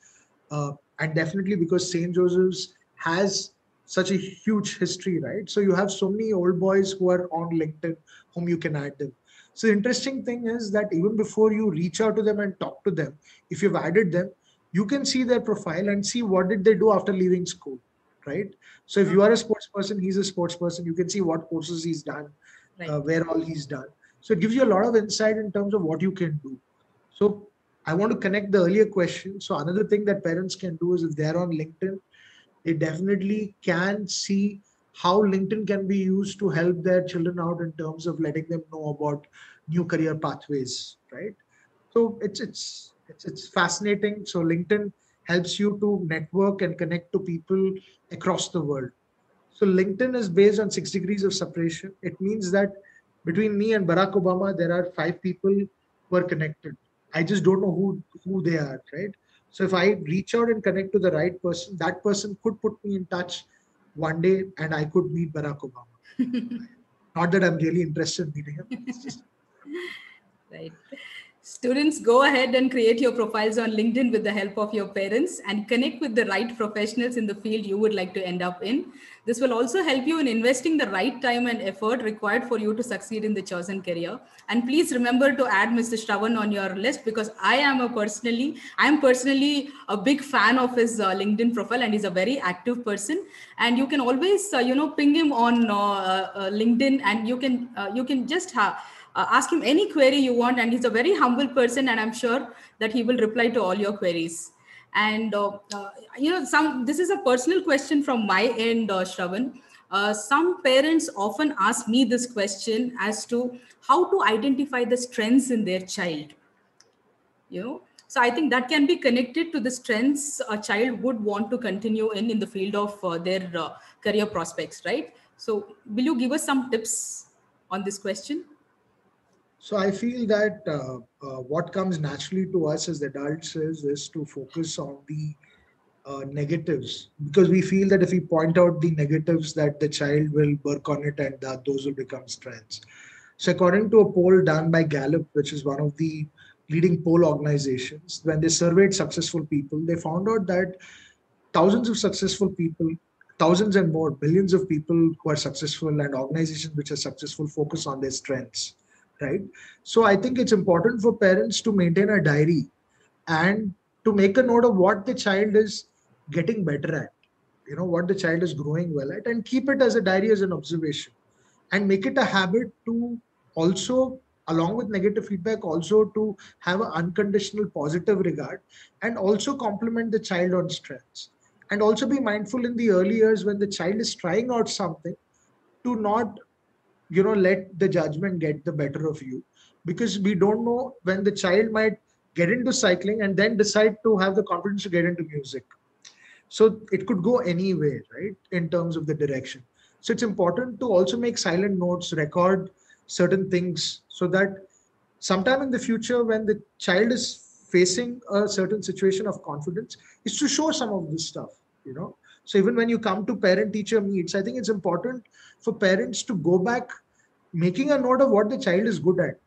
and definitely because St. Joseph's has such a huge history, right? So you have so many old boys who are on LinkedIn whom you can add them. So the interesting thing is that even before you reach out to them and talk to them, if you've added them, you can see their profile and see what did they do after leaving school, right? So if you are a sports person, he's a sports person, you can see what courses he's done, where all he's done. So it gives you a lot of insight in terms of what you can do. So I want to connect the earlier question. So another thing that parents can do is if they're on LinkedIn, they definitely can see how LinkedIn can be used to help their children out in terms of letting them know about new career pathways, right? So it's fascinating. So LinkedIn helps you to network and connect to people across the world. So LinkedIn is based on 6 degrees of separation. It means that between me and Barack Obama, there are 5 people who are connected. I just don't know who they are, right? So if I reach out and connect to the right person, that person could put me in touch one day and I could meet Barack Obama. Not that I'm really interested in meeting him. It's just... Right. Students, go ahead and create your profiles on LinkedIn with the help of your parents and connect with the right professionals in the field you would like to end up in. This will also help you in investing the right time and effort required for you to succeed in the chosen career. And please remember to add Mr. Shravan on your list, because I am personally a big fan of his LinkedIn profile, and he's a very active person. And you can always, ping him on LinkedIn, and you can just ask him any query you want, and he's a very humble person, and I'm sure that he will reply to all your queries. And this is a personal question from my end, Shravan. Some parents often ask me this question as to how to identify the strengths in their child. So I think that can be connected to the strengths a child would want to continue in the field of their career prospects, right? So will you give us some tips on this question? So I feel that what comes naturally to us as adults is to focus on the negatives, because we feel that if we point out the negatives, that the child will work on it and that those will become strengths. So according to a poll done by Gallup, which is one of the leading poll organizations, when they surveyed successful people, they found out that thousands of successful people, thousands and more, billions of people who are successful and organizations which are successful focus on their strengths. Right. So I think it's important for parents to maintain a diary and to make a note of what the child is getting better at, what the child is growing well at, and keep it as a diary, as an observation, and make it a habit to also, along with negative feedback, also to have an unconditional positive regard, and also compliment the child on strengths, and also be mindful in the early years when the child is trying out something to not let the judgment get the better of you, because we don't know when the child might get into cycling and then decide to have the confidence to get into music. So it could go anywhere, right, in terms of the direction. So it's important to also make silent notes, record certain things, so that sometime in the future, when the child is facing a certain situation of confidence, is to show some of this stuff. So even when you come to parent-teacher meets, I think it's important for parents to go back, making a note of what the child is good at.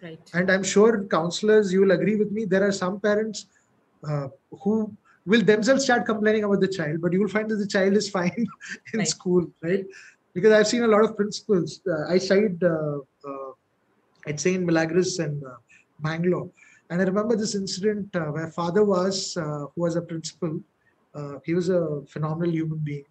Right. And I'm sure counselors, you will agree with me, there are some parents who will themselves start complaining about the child, but you will find that the child is fine in school, right? Because I've seen a lot of principals. I studied at St. Milagros in Bangalore. And I remember this incident where father who was a principal. He was a phenomenal human being.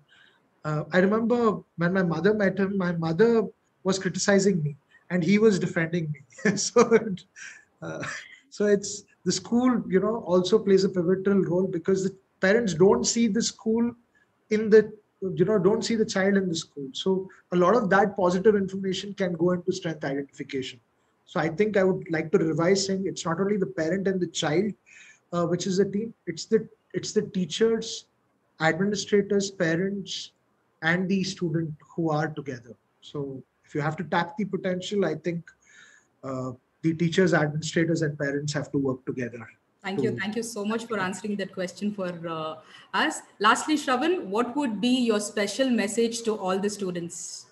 I remember when my mother met him, my mother was criticizing me and he was defending me. So it's the school, also plays a pivotal role, because the parents don't see the school don't see the child in the school. So a lot of that positive information can go into strength identification. So I think I would like to revise saying it's not only the parent and the child, which is a team, it's the teachers, administrators, parents, and the student who are together. So if you have to tap the potential, I think the teachers, administrators, and parents have to work together. Thank you. Thank you so much for answering that question for us. Lastly, Shravan, what would be your special message to all the students?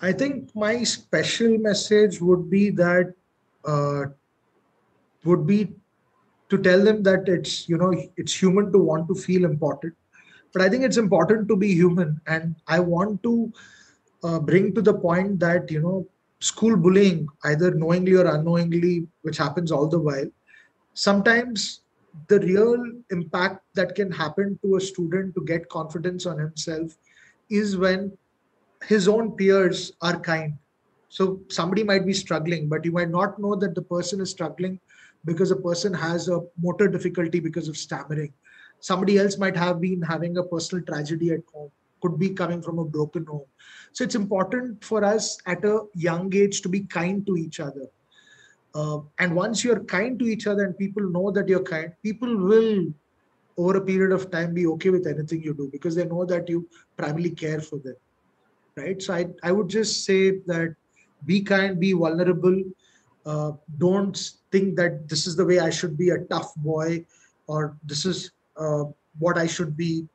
I think my special message would be that to tell them that it's human to want to feel important, but I think it's important to be human. And I want to bring to the point that school bullying, either knowingly or unknowingly, which happens all the while, sometimes the real impact that can happen to a student to get confidence on himself is when his own peers are kind. So somebody might be struggling, but you might not know that the person is struggling because a person has a motor difficulty because of stammering. Somebody else might have been having a personal tragedy at home, could be coming from a broken home. So it's important for us at a young age to be kind to each other. And once you're kind to each other and people know that you're kind, people will over a period of time be okay with anything you do because they know that you primarily care for them, right? So I would just say that be kind, be vulnerable. Don't think that this is the way I should be, a tough boy, or this is what I should be.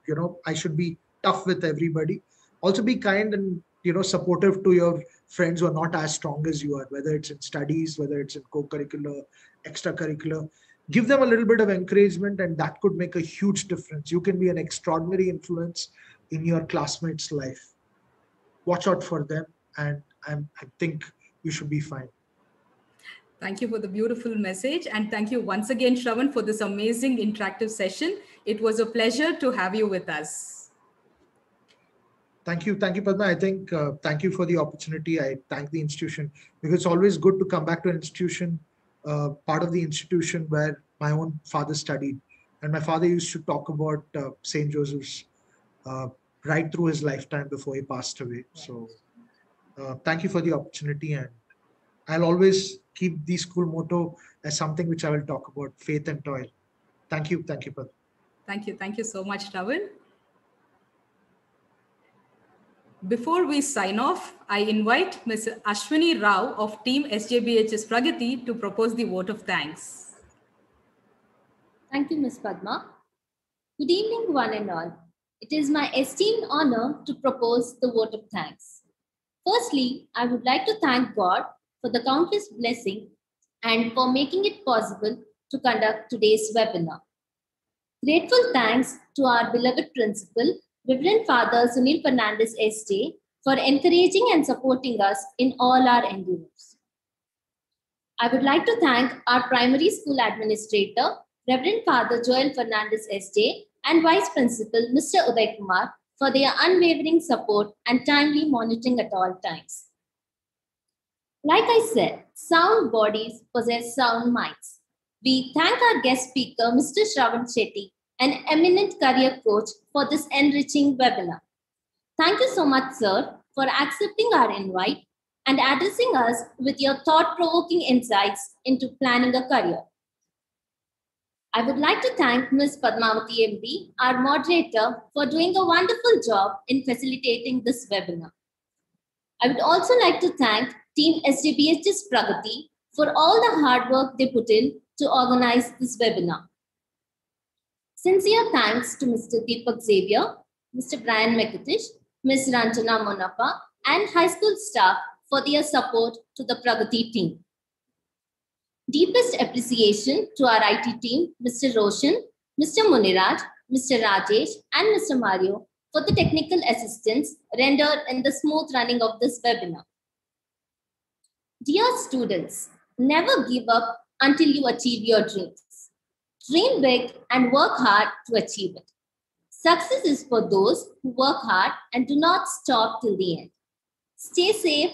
I should be tough with everybody. Also be kind and supportive to your friends who are not as strong as you are, whether it's in studies, whether it's in co-curricular, extracurricular. Give them a little bit of encouragement, and that could make a huge difference. You can be an extraordinary influence in your classmates' life. Watch out for them, and I think you should be fine. Thank you for the beautiful message. And thank you once again, Shravan, for this amazing interactive session. It was a pleasure to have you with us. Thank you, Padma. I think thank you for the opportunity. I thank the institution because it's always good to come back to an institution, part of the institution where my own father studied. And my father used to talk about St. Joseph's right through his lifetime before he passed away. So thank you for the opportunity. And I'll always keep the school motto as something which I will talk about, faith and toil. Thank you, Padma. Thank you so much, Shravan. Before we sign off, I invite Ms. Ashwini Rao of Team SJBHS Pragati to propose the vote of thanks. Thank you, Ms. Padma. Good evening, one and all. It is my esteemed honor to propose the vote of thanks. Firstly, I would like to thank God for the countless blessings and for making it possible to conduct today's webinar. Grateful thanks to our beloved principal, Reverend Father Sunil Fernandez SJ, for encouraging and supporting us in all our endeavors. I would like to thank our primary school administrator, Reverend Father Joel Fernandez SJ, and Vice Principal, Mr. Uday Kumar, for their unwavering support and timely monitoring at all times. Like I said, sound bodies possess sound minds. We thank our guest speaker, Mr. Shravan Shetty, an eminent career coach, for this enriching webinar. Thank you so much, sir, for accepting our invite and addressing us with your thought-provoking insights into planning a career. I would like to thank Ms. Padmavati MD, our moderator, for doing a wonderful job in facilitating this webinar. I would also like to thank Team SJBHS Pragati for all the hard work they put in to organize this webinar. Sincere thanks to Mr. Deepak Xavier, Mr. Brian McIntish, Ms. Ranjana Monappa, and high school staff for their support to the Pragati team. Deepest appreciation to our IT team, Mr. Roshan, Mr. Muniraj, Mr. Rajesh, and Mr. Mario for the technical assistance rendered in the smooth running of this webinar. Dear students, never give up until you achieve your dreams. Dream big and work hard to achieve it. Success is for those who work hard and do not stop till the end. Stay safe